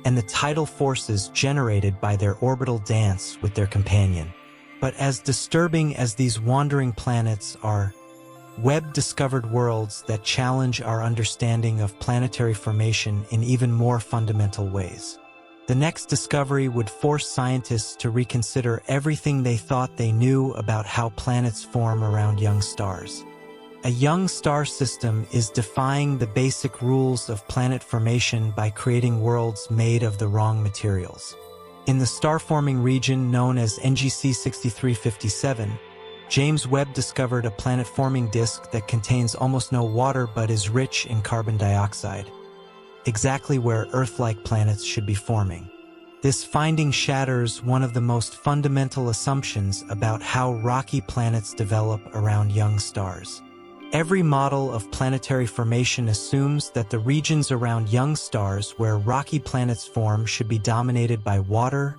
and the tidal forces generated by their orbital dance with their companion. But as disturbing as these wandering planets are, Webb discovered worlds that challenge our understanding of planetary formation in even more fundamental ways. The next discovery would force scientists to reconsider everything they thought they knew about how planets form around young stars. A young star system is defying the basic rules of planet formation by creating worlds made of the wrong materials. In the star-forming region known as NGC 6357, James Webb discovered a planet-forming disk that contains almost no water but is rich in carbon dioxide, exactly where Earth-like planets should be forming. This finding shatters one of the most fundamental assumptions about how rocky planets develop around young stars. Every model of planetary formation assumes that the regions around young stars where rocky planets form should be dominated by water,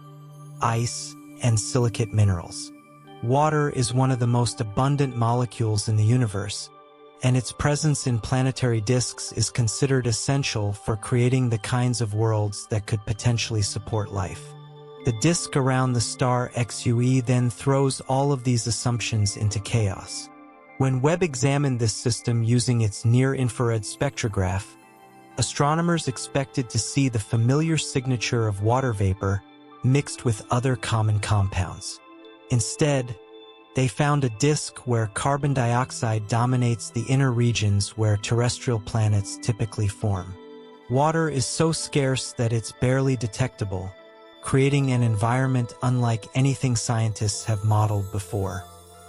ice, and silicate minerals. Water is one of the most abundant molecules in the universe, and its presence in planetary disks is considered essential for creating the kinds of worlds that could potentially support life. The disk around the star XUE then throws all of these assumptions into chaos. When Webb examined this system using its near-infrared spectrograph, astronomers expected to see the familiar signature of water vapor mixed with other common compounds. Instead, they found a disk where carbon dioxide dominates the inner regions where terrestrial planets typically form. Water is so scarce that it's barely detectable, creating an environment unlike anything scientists have modeled before.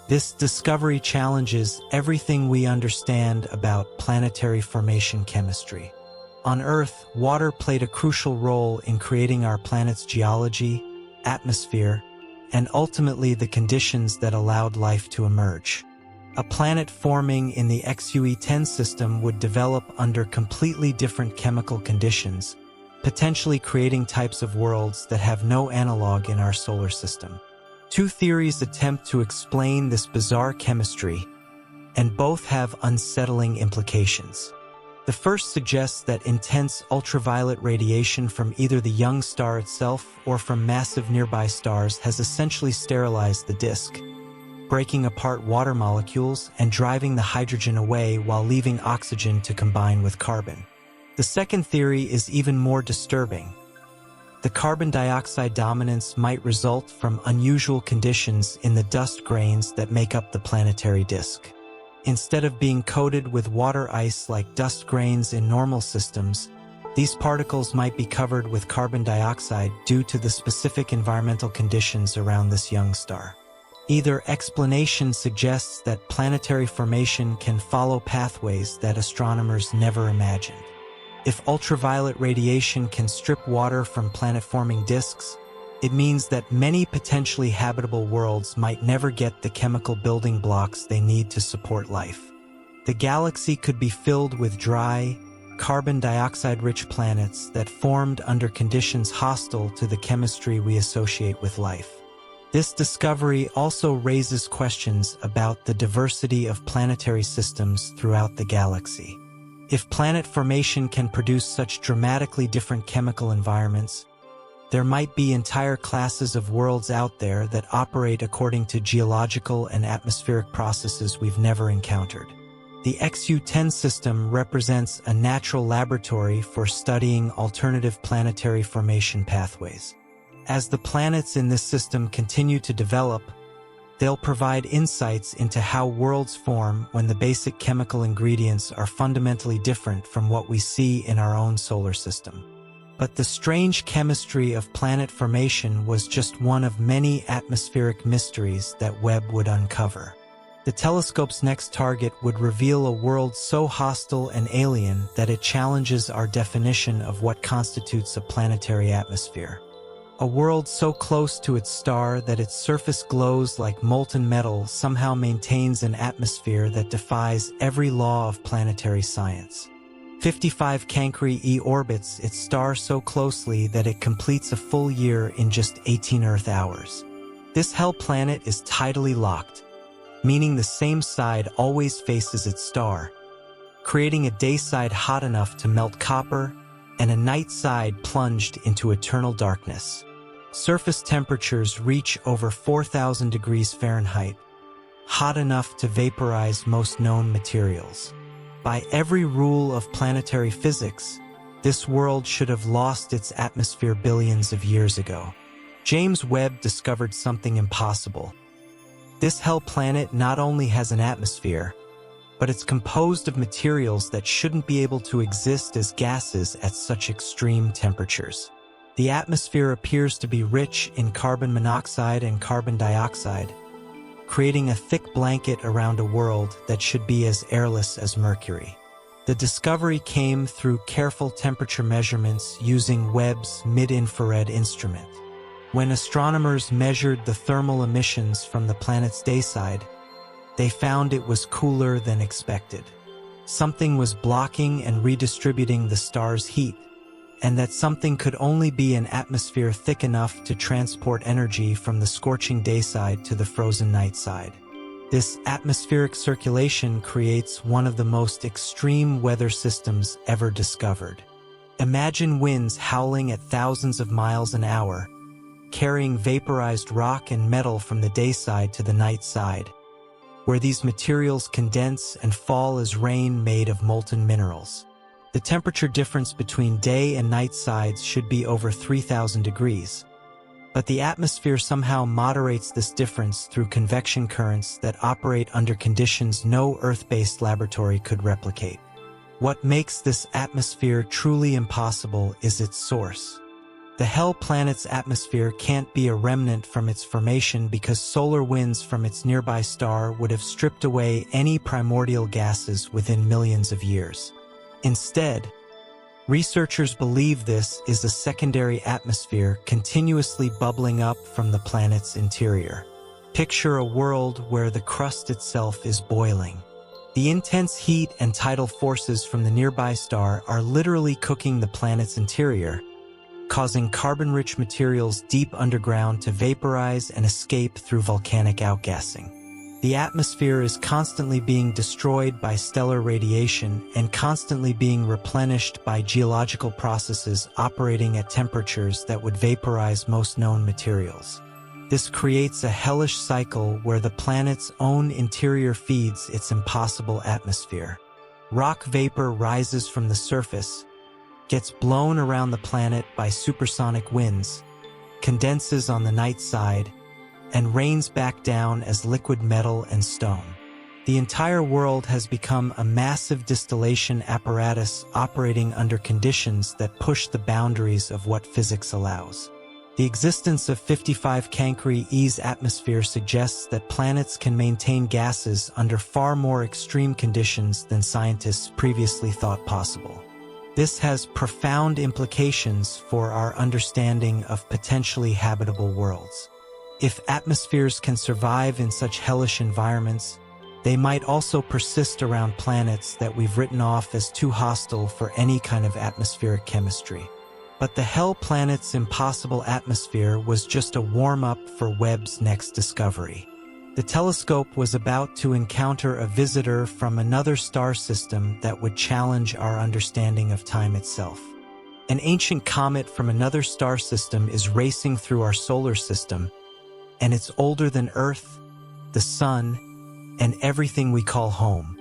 This discovery challenges everything we understand about planetary formation chemistry. On Earth, water played a crucial role in creating our planet's geology, atmosphere, and ultimately the conditions that allowed life to emerge. A planet forming in the XUE-10 system would develop under completely different chemical conditions, potentially creating types of worlds that have no analog in our solar system. Two theories attempt to explain this bizarre chemistry, and both have unsettling implications. The first suggests that intense ultraviolet radiation from either the young star itself or from massive nearby stars has essentially sterilized the disk, breaking apart water molecules and driving the hydrogen away while leaving oxygen to combine with carbon. The second theory is even more disturbing. The carbon dioxide dominance might result from unusual conditions in the dust grains that make up the planetary disk. Instead of being coated with water ice like dust grains in normal systems, these particles might be covered with carbon dioxide due to the specific environmental conditions around this young star. Either explanation suggests that planetary formation can follow pathways that astronomers never imagined. If ultraviolet radiation can strip water from planet-forming disks, it means that many potentially habitable worlds might never get the chemical building blocks they need to support life. The galaxy could be filled with dry, carbon dioxide-rich planets that formed under conditions hostile to the chemistry we associate with life. This discovery also raises questions about the diversity of planetary systems throughout the galaxy. If planet formation can produce such dramatically different chemical environments, there might be entire classes of worlds out there that operate according to geological and atmospheric processes we've never encountered. The XU-10 system represents a natural laboratory for studying alternative planetary formation pathways. As the planets in this system continue to develop, they'll provide insights into how worlds form when the basic chemical ingredients are fundamentally different from what we see in our own solar system. But the strange chemistry of planet formation was just one of many atmospheric mysteries that Webb would uncover. The telescope's next target would reveal a world so hostile and alien that it challenges our definition of what constitutes a planetary atmosphere. A world so close to its star that its surface glows like molten metal somehow maintains an atmosphere that defies every law of planetary science. 55 Cancri E orbits its star so closely that it completes a full year in just 18 Earth hours. This hell planet is tidally locked, meaning the same side always faces its star, creating a day side hot enough to melt copper and a night side plunged into eternal darkness. Surface temperatures reach over 4,000 degrees Fahrenheit, hot enough to vaporize most known materials. By every rule of planetary physics, this world should have lost its atmosphere billions of years ago. James Webb discovered something impossible. This hell planet not only has an atmosphere, but it's composed of materials that shouldn't be able to exist as gases at such extreme temperatures. The atmosphere appears to be rich in carbon monoxide and carbon dioxide, creating a thick blanket around a world that should be as airless as Mercury. The discovery came through careful temperature measurements using Webb's mid-infrared instrument. When astronomers measured the thermal emissions from the planet's dayside, they found it was cooler than expected. Something was blocking and redistributing the star's heat, and that something could only be an atmosphere thick enough to transport energy from the scorching dayside to the frozen night side. This atmospheric circulation creates one of the most extreme weather systems ever discovered. Imagine winds howling at thousands of miles an hour, carrying vaporized rock and metal from the dayside to the night side, where these materials condense and fall as rain made of molten minerals. The temperature difference between day and night sides should be over 3,000 degrees. But the atmosphere somehow moderates this difference through convection currents that operate under conditions no Earth-based laboratory could replicate. What makes this atmosphere truly impossible is its source. The hell planet's atmosphere can't be a remnant from its formation because solar winds from its nearby star would have stripped away any primordial gases within millions of years. Instead, researchers believe this is a secondary atmosphere continuously bubbling up from the planet's interior. Picture a world where the crust itself is boiling. The intense heat and tidal forces from the nearby star are literally cooking the planet's interior, causing carbon-rich materials deep underground to vaporize and escape through volcanic outgassing. The atmosphere is constantly being destroyed by stellar radiation and constantly being replenished by geological processes operating at temperatures that would vaporize most known materials. This creates a hellish cycle where the planet's own interior feeds its impossible atmosphere. Rock vapor rises from the surface, gets blown around the planet by supersonic winds, condenses on the night side, and rains back down as liquid metal and stone. The entire world has become a massive distillation apparatus operating under conditions that push the boundaries of what physics allows. The existence of 55 Cancri E's atmosphere suggests that planets can maintain gases under far more extreme conditions than scientists previously thought possible. This has profound implications for our understanding of potentially habitable worlds. If atmospheres can survive in such hellish environments, they might also persist around planets that we've written off as too hostile for any kind of atmospheric chemistry. But the hell planet's impossible atmosphere was just a warm-up for Webb's next discovery. The telescope was about to encounter a visitor from another star system that would challenge our understanding of time itself. An ancient comet from another star system is racing through our solar system, and it's older than Earth, the Sun, and everything we call home.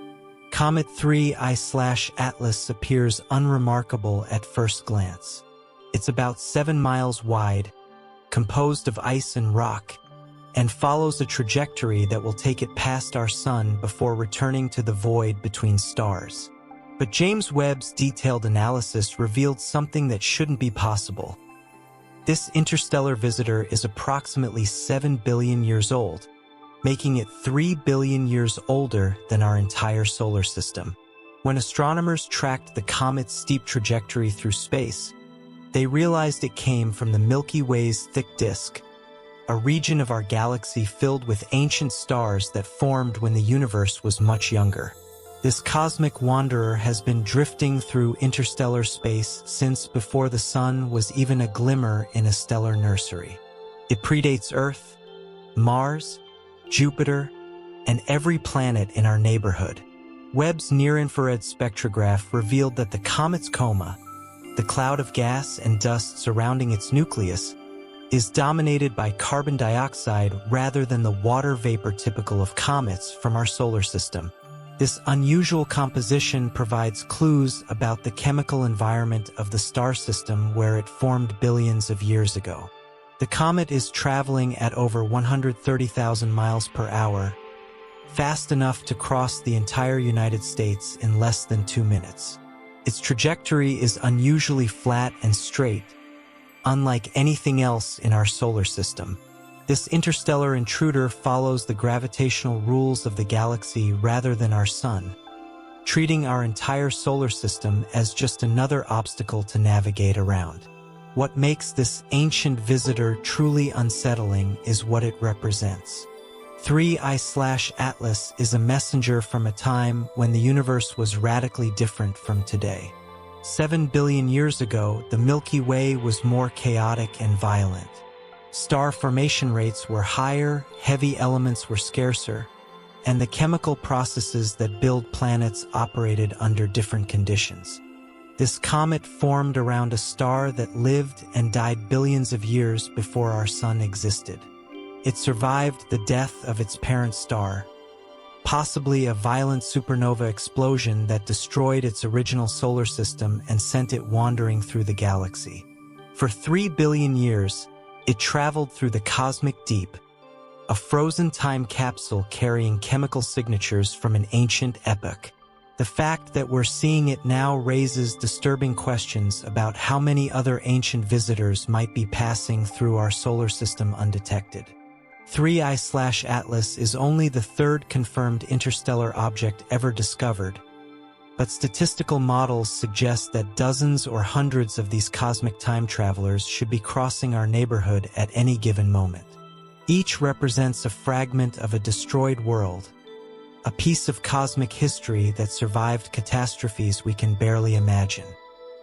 Comet 3I/Atlas appears unremarkable at first glance. It's about 7 miles wide, composed of ice and rock, and follows a trajectory that will take it past our Sun before returning to the void between stars. But James Webb's detailed analysis revealed something that shouldn't be possible. This interstellar visitor is approximately 7 billion years old, making it 3 billion years older than our entire solar system. When astronomers tracked the comet's steep trajectory through space, they realized it came from the Milky Way's thick disk, a region of our galaxy filled with ancient stars that formed when the universe was much younger. This cosmic wanderer has been drifting through interstellar space since before the Sun was even a glimmer in a stellar nursery. It predates Earth, Mars, Jupiter, and every planet in our neighborhood. Webb's near-infrared spectrograph revealed that the comet's coma, the cloud of gas and dust surrounding its nucleus, is dominated by carbon dioxide rather than the water vapor typical of comets from our solar system. This unusual composition provides clues about the chemical environment of the star system where it formed billions of years ago. The comet is traveling at over 130,000 miles per hour, fast enough to cross the entire United States in less than 2 minutes. Its trajectory is unusually flat and straight, unlike anything else in our solar system. This interstellar intruder follows the gravitational rules of the galaxy rather than our sun, treating our entire solar system as just another obstacle to navigate around. What makes this ancient visitor truly unsettling is what it represents. 3I/Atlas is a messenger from a time when the universe was radically different from today. 7 billion years ago, the Milky Way was more chaotic and violent. Star formation rates were higher, heavy elements were scarcer, and the chemical processes that build planets operated under different conditions. This comet formed around a star that lived and died billions of years before our sun existed. It survived the death of its parent star, possibly a violent supernova explosion that destroyed its original solar system and sent it wandering through the galaxy. For 3 billion years, it traveled through the cosmic deep, a frozen time capsule carrying chemical signatures from an ancient epoch. The fact that we're seeing it now raises disturbing questions about how many other ancient visitors might be passing through our solar system undetected. 3I/Atlas is only the third confirmed interstellar object ever discovered, but statistical models suggest that dozens or hundreds of these cosmic time travelers should be crossing our neighborhood at any given moment. Each represents a fragment of a destroyed world, a piece of cosmic history that survived catastrophes we can barely imagine.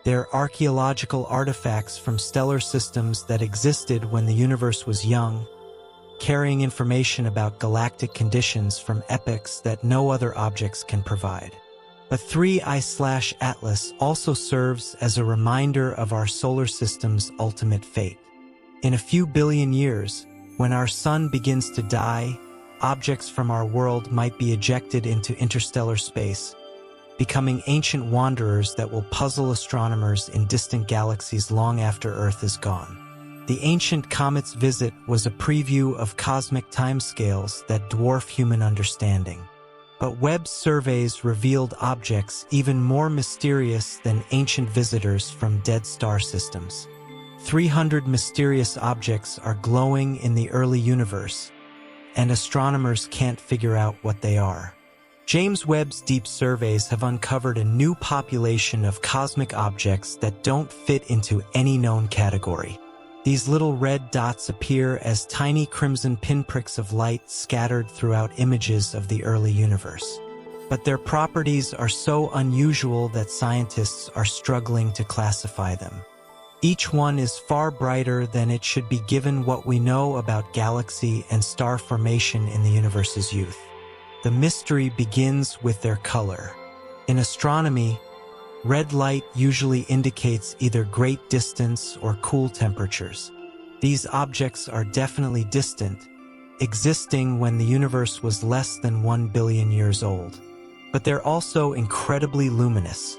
They're archaeological artifacts from stellar systems that existed when the universe was young, carrying information about galactic conditions from epochs that no other objects can provide. But 3I/Atlas also serves as a reminder of our solar system's ultimate fate. In a few billion years, when our sun begins to die, objects from our world might be ejected into interstellar space, becoming ancient wanderers that will puzzle astronomers in distant galaxies long after Earth is gone. The ancient comet's visit was a preview of cosmic timescales that dwarf human understanding. But Webb's surveys revealed objects even more mysterious than ancient visitors from dead star systems. 300 mysterious objects are glowing in the early universe, and astronomers can't figure out what they are. James Webb's deep surveys have uncovered a new population of cosmic objects that don't fit into any known category. These little red dots appear as tiny crimson pinpricks of light scattered throughout images of the early universe. But their properties are so unusual that scientists are struggling to classify them. Each one is far brighter than it should be given what we know about galaxy and star formation in the universe's youth. The mystery begins with their color. In astronomy, red light usually indicates either great distance or cool temperatures. These objects are definitely distant, existing when the universe was less than 1 billion years old. But they're also incredibly luminous.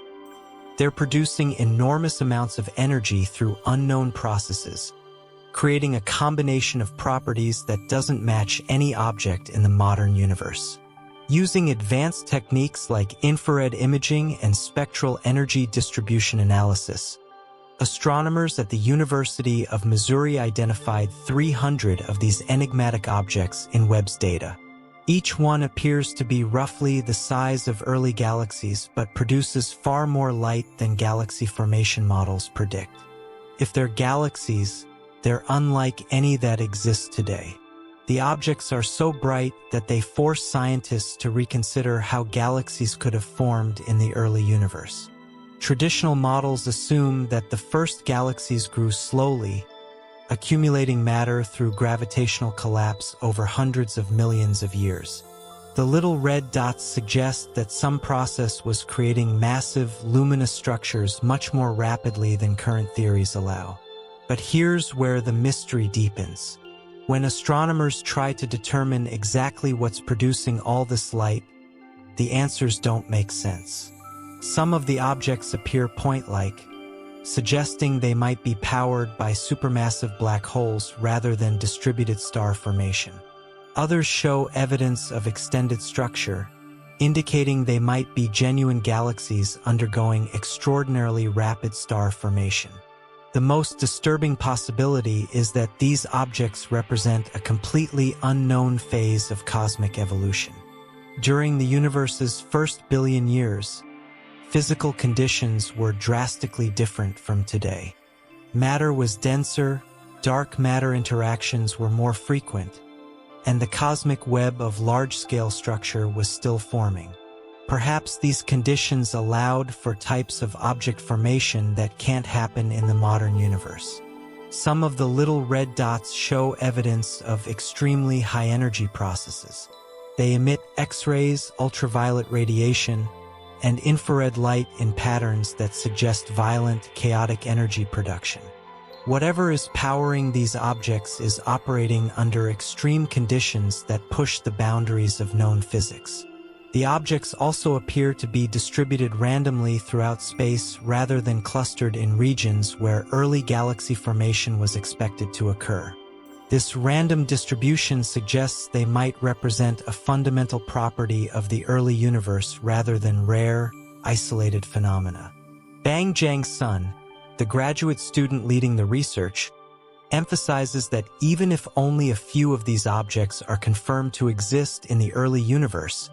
They're producing enormous amounts of energy through unknown processes, creating a combination of properties that doesn't match any object in the modern universe. Using advanced techniques like infrared imaging and spectral energy distribution analysis, astronomers at the University of Missouri identified 300 of these enigmatic objects in Webb's data. Each one appears to be roughly the size of early galaxies, but produces far more light than galaxy formation models predict. If they're galaxies, they're unlike any that exist today. The objects are so bright that they force scientists to reconsider how galaxies could have formed in the early universe. Traditional models assume that the first galaxies grew slowly, accumulating matter through gravitational collapse over hundreds of millions of years. The little red dots suggest that some process was creating massive, luminous structures much more rapidly than current theories allow. But here's where the mystery deepens. When astronomers try to determine exactly what's producing all this light, the answers don't make sense. Some of the objects appear point-like, suggesting they might be powered by supermassive black holes rather than distributed star formation. Others show evidence of extended structure, indicating they might be genuine galaxies undergoing extraordinarily rapid star formation. The most disturbing possibility is that these objects represent a completely unknown phase of cosmic evolution. During the universe's first billion years, physical conditions were drastically different from today. Matter was denser, dark matter interactions were more frequent, and the cosmic web of large-scale structure was still forming. Perhaps these conditions allowed for types of object formation that can't happen in the modern universe. Some of the little red dots show evidence of extremely high-energy processes. They emit X-rays, ultraviolet radiation, and infrared light in patterns that suggest violent, chaotic energy production. Whatever is powering these objects is operating under extreme conditions that push the boundaries of known physics. The objects also appear to be distributed randomly throughout space rather than clustered in regions where early galaxy formation was expected to occur. This random distribution suggests they might represent a fundamental property of the early universe rather than rare, isolated phenomena. Bang Jiang's son, the graduate student leading the research, emphasizes that even if only a few of these objects are confirmed to exist in the early universe,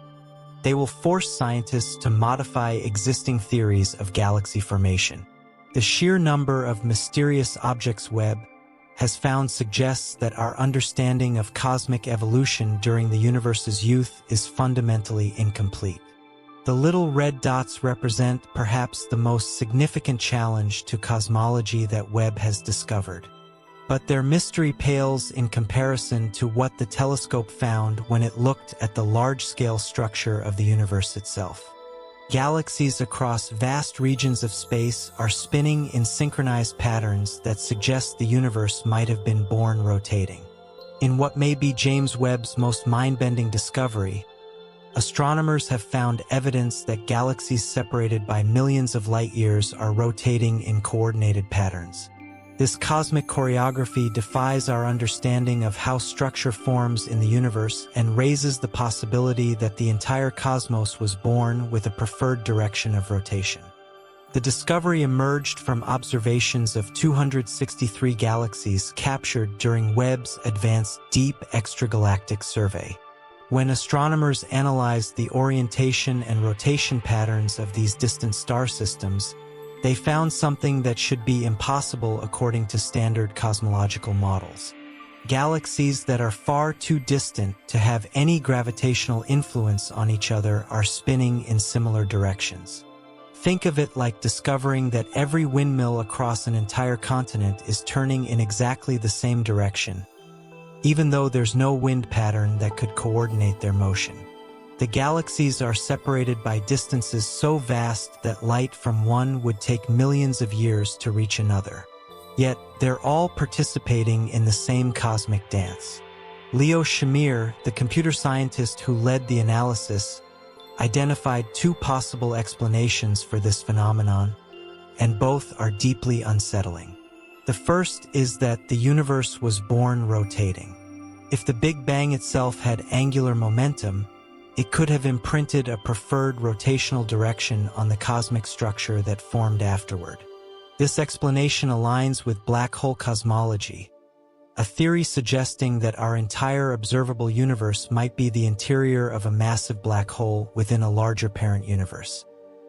they will force scientists to modify existing theories of galaxy formation. The sheer number of mysterious objects Webb has found suggests that our understanding of cosmic evolution during the universe's youth is fundamentally incomplete. The little red dots represent perhaps the most significant challenge to cosmology that Webb has discovered. But their mystery pales in comparison to what the telescope found when it looked at the large-scale structure of the universe itself. Galaxies across vast regions of space are spinning in synchronized patterns that suggest the universe might have been born rotating. In what may be James Webb's most mind-bending discovery, astronomers have found evidence that galaxies separated by millions of light-years are rotating in coordinated patterns. This cosmic choreography defies our understanding of how structure forms in the universe and raises the possibility that the entire cosmos was born with a preferred direction of rotation. The discovery emerged from observations of 263 galaxies captured during Webb's Advanced Deep Extragalactic Survey. When astronomers analyzed the orientation and rotation patterns of these distant star systems, they found something that should be impossible according to standard cosmological models. Galaxies that are far too distant to have any gravitational influence on each other are spinning in similar directions. Think of it like discovering that every windmill across an entire continent is turning in exactly the same direction, even though there's no wind pattern that could coordinate their motion. The galaxies are separated by distances so vast that light from one would take millions of years to reach another. Yet, they're all participating in the same cosmic dance. Leo Shamir, the computer scientist who led the analysis, identified two possible explanations for this phenomenon, and both are deeply unsettling. The first is that the universe was born rotating. If the Big Bang itself had angular momentum, it could have imprinted a preferred rotational direction on the cosmic structure that formed afterward. This explanation aligns with black hole cosmology, a theory suggesting that our entire observable universe might be the interior of a massive black hole within a larger parent universe.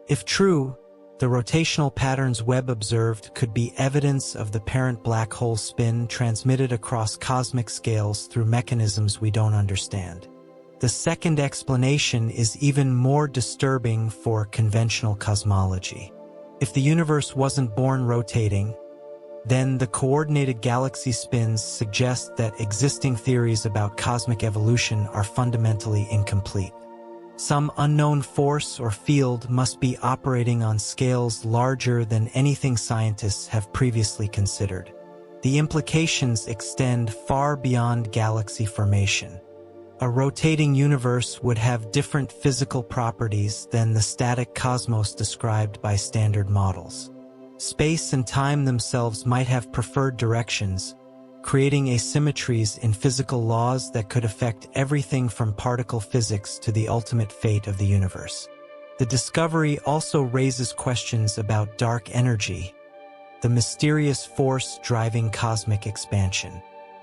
If true, the rotational patterns Webb observed could be evidence of the parent black hole spin transmitted across cosmic scales through mechanisms we don't understand. The second explanation is even more disturbing for conventional cosmology. If the universe wasn't born rotating, then the coordinated galaxy spins suggest that existing theories about cosmic evolution are fundamentally incomplete. Some unknown force or field must be operating on scales larger than anything scientists have previously considered. The implications extend far beyond galaxy formation. A rotating universe would have different physical properties than the static cosmos described by standard models. Space and time themselves might have preferred directions, creating asymmetries in physical laws that could affect everything from particle physics to the ultimate fate of the universe. The discovery also raises questions about dark energy, the mysterious force driving cosmic expansion.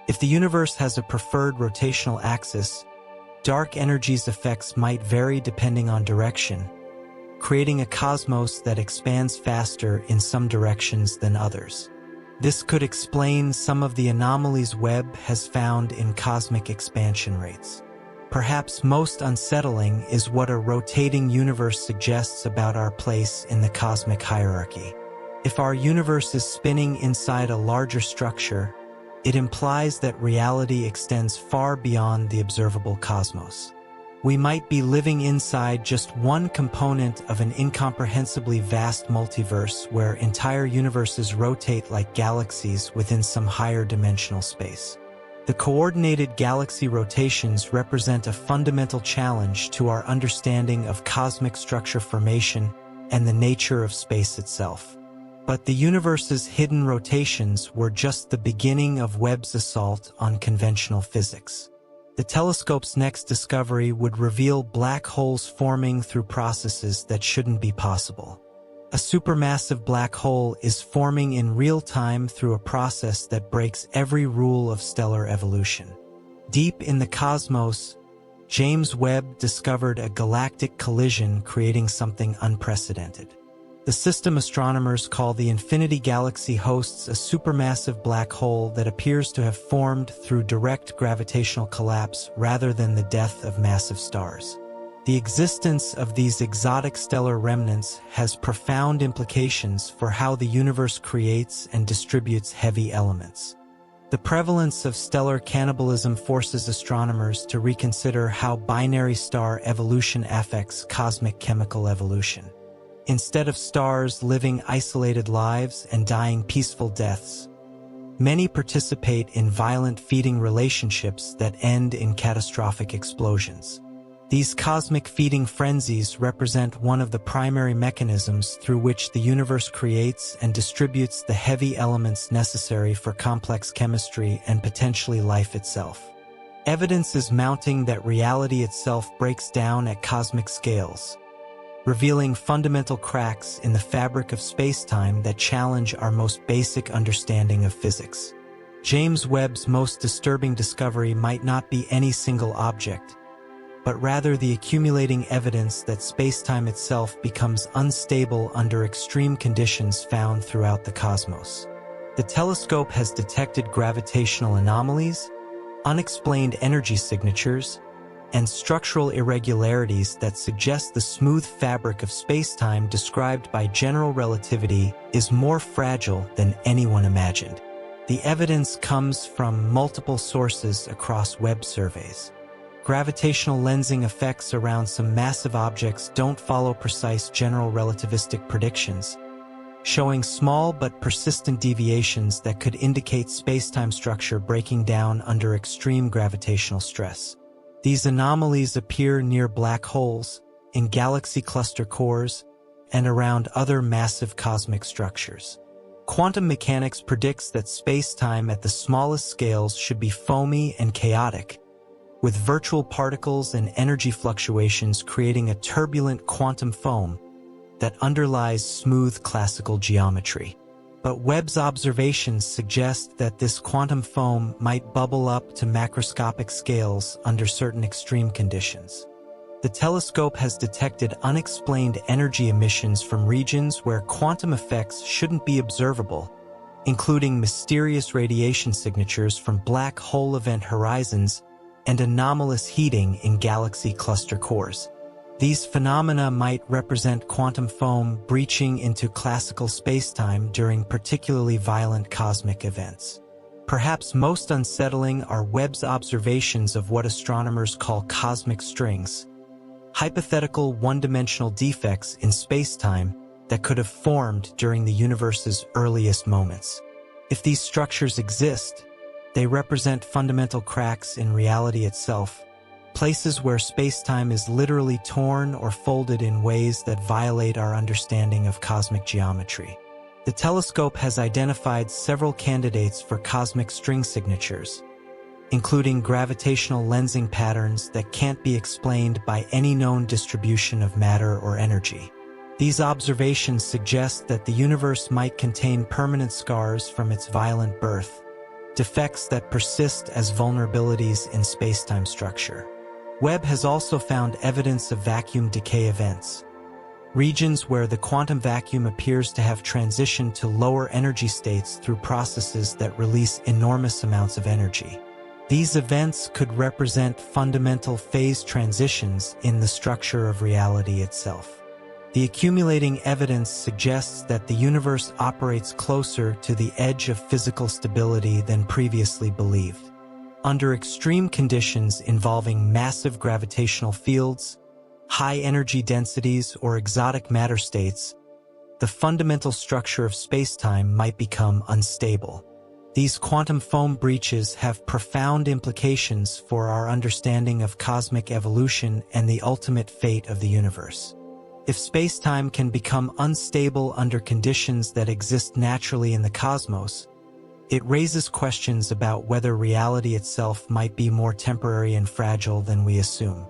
If the universe has a preferred rotational axis, dark energy's effects might vary depending on direction, creating a cosmos that expands faster in some directions than others. This could explain some of the anomalies Webb has found in cosmic expansion rates. Perhaps most unsettling is what a rotating universe suggests about our place in the cosmic hierarchy. If our universe is spinning inside a larger structure, it implies that reality extends far beyond the observable cosmos. We might be living inside just one component of an incomprehensibly vast multiverse where entire universes rotate like galaxies within some higher dimensional space. The coordinated galaxy rotations represent a fundamental challenge to our understanding of cosmic structure formation and the nature of space itself. But the universe's hidden rotations were just the beginning of Webb's assault on conventional physics. The telescope's next discovery would reveal black holes forming through processes that shouldn't be possible. A supermassive black hole is forming in real time through a process that breaks every rule of stellar evolution. Deep in the cosmos, James Webb discovered a galactic collision creating something unprecedented. The system astronomers call the Infinity Galaxy hosts a supermassive black hole that appears to have formed through direct gravitational collapse rather than the death of massive stars. The existence of these exotic stellar remnants has profound implications for how the universe creates and distributes heavy elements. The prevalence of stellar cannibalism forces astronomers to reconsider how binary star evolution affects cosmic chemical evolution. Instead of stars living isolated lives and dying peaceful deaths, many participate in violent feeding relationships that end in catastrophic explosions. These cosmic feeding frenzies represent one of the primary mechanisms through which the universe creates and distributes the heavy elements necessary for complex chemistry and potentially life itself. Evidence is mounting that reality itself breaks down at cosmic scales, revealing fundamental cracks in the fabric of space-time that challenge our most basic understanding of physics. James Webb's most disturbing discovery might not be any single object, but rather the accumulating evidence that space-time itself becomes unstable under extreme conditions found throughout the cosmos. The telescope has detected gravitational anomalies, unexplained energy signatures, and structural irregularities that suggest the smooth fabric of space-time described by general relativity is more fragile than anyone imagined. The evidence comes from multiple sources across Webb surveys. Gravitational lensing effects around some massive objects don't follow precise general relativistic predictions, showing small but persistent deviations that could indicate space-time structure breaking down under extreme gravitational stress. These anomalies appear near black holes, in galaxy cluster cores, and around other massive cosmic structures. Quantum mechanics predicts that space-time at the smallest scales should be foamy and chaotic, with virtual particles and energy fluctuations creating a turbulent quantum foam that underlies smooth classical geometry. But Webb's observations suggest that this quantum foam might bubble up to macroscopic scales under certain extreme conditions. The telescope has detected unexplained energy emissions from regions where quantum effects shouldn't be observable, including mysterious radiation signatures from black hole event horizons and anomalous heating in galaxy cluster cores. These phenomena might represent quantum foam breaching into classical spacetime during particularly violent cosmic events. Perhaps most unsettling are Webb's observations of what astronomers call cosmic strings, hypothetical one-dimensional defects in space-time that could have formed during the universe's earliest moments. If these structures exist, they represent fundamental cracks in reality itself, places where space-time is literally torn or folded in ways that violate our understanding of cosmic geometry. The telescope has identified several candidates for cosmic string signatures, including gravitational lensing patterns that can't be explained by any known distribution of matter or energy. These observations suggest that the universe might contain permanent scars from its violent birth, defects that persist as vulnerabilities in space-time structure. Webb has also found evidence of vacuum decay events, regions where the quantum vacuum appears to have transitioned to lower energy states through processes that release enormous amounts of energy. These events could represent fundamental phase transitions in the structure of reality itself. The accumulating evidence suggests that the universe operates closer to the edge of physical stability than previously believed. Under extreme conditions involving massive gravitational fields, high energy densities, or exotic matter states, the fundamental structure of spacetime might become unstable. These quantum foam breaches have profound implications for our understanding of cosmic evolution and the ultimate fate of the universe. If spacetime can become unstable under conditions that exist naturally in the cosmos, it raises questions about whether reality itself might be more temporary and fragile than we assume.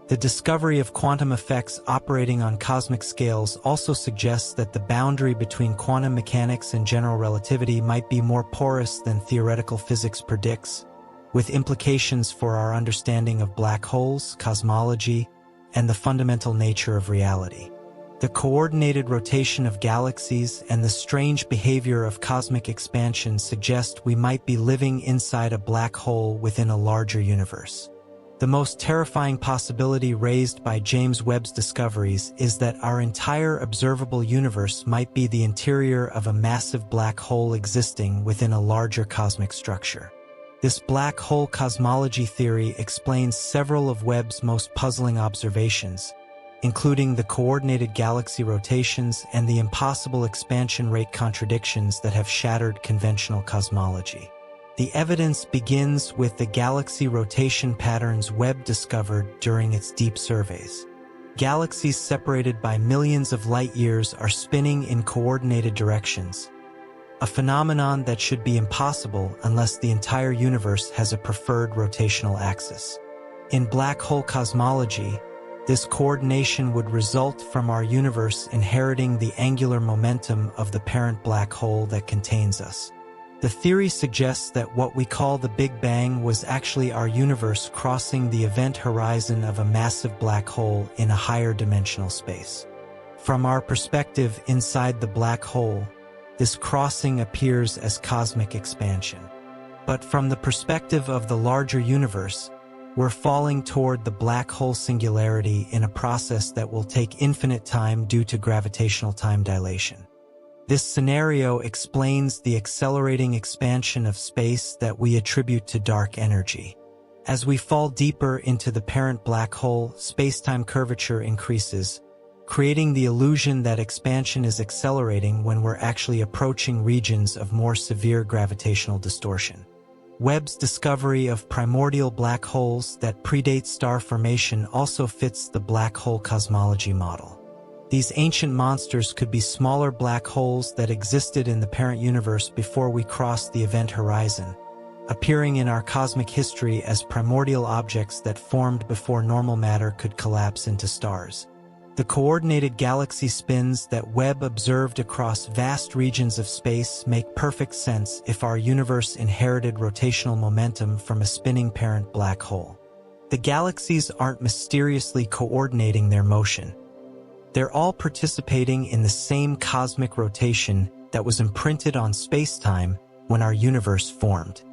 The discovery of quantum effects operating on cosmic scales also suggests that the boundary between quantum mechanics and general relativity might be more porous than theoretical physics predicts, with implications for our understanding of black holes, cosmology, and the fundamental nature of reality. The coordinated rotation of galaxies and the strange behavior of cosmic expansion suggest we might be living inside a black hole within a larger universe. The most terrifying possibility raised by James Webb's discoveries is that our entire observable universe might be the interior of a massive black hole existing within a larger cosmic structure. This black hole cosmology theory explains several of Webb's most puzzling observations, including the coordinated galaxy rotations and the impossible expansion rate contradictions that have shattered conventional cosmology. The evidence begins with the galaxy rotation patterns Webb discovered during its deep surveys. Galaxies separated by millions of light-years are spinning in coordinated directions, a phenomenon that should be impossible unless the entire universe has a preferred rotational axis. In black hole cosmology, this coordination would result from our universe inheriting the angular momentum of the parent black hole that contains us. The theory suggests that what we call the Big Bang was actually our universe crossing the event horizon of a massive black hole in a higher dimensional space. From our perspective inside the black hole, this crossing appears as cosmic expansion. But from the perspective of the larger universe, we're falling toward the black hole singularity in a process that will take infinite time due to gravitational time dilation. This scenario explains the accelerating expansion of space that we attribute to dark energy. As we fall deeper into the parent black hole, space-time curvature increases, creating the illusion that expansion is accelerating when we're actually approaching regions of more severe gravitational distortion. Webb's discovery of primordial black holes that predate star formation also fits the black hole cosmology model. These ancient monsters could be smaller black holes that existed in the parent universe before we crossed the event horizon, appearing in our cosmic history as primordial objects that formed before normal matter could collapse into stars. The coordinated galaxy spins that Webb observed across vast regions of space make perfect sense if our universe inherited rotational momentum from a spinning parent black hole. The galaxies aren't mysteriously coordinating their motion. They're all participating in the same cosmic rotation that was imprinted on spacetime when our universe formed.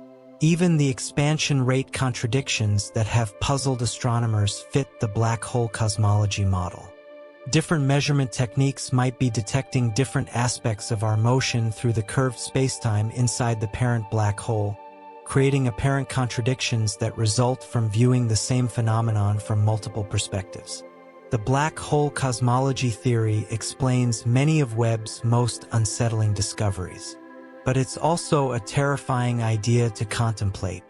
Even the expansion rate contradictions that have puzzled astronomers fit the black hole cosmology model. Different measurement techniques might be detecting different aspects of our motion through the curved spacetime inside the parent black hole, creating apparent contradictions that result from viewing the same phenomenon from multiple perspectives. The black hole cosmology theory explains many of Webb's most unsettling discoveries. But it's also a terrifying idea to contemplate.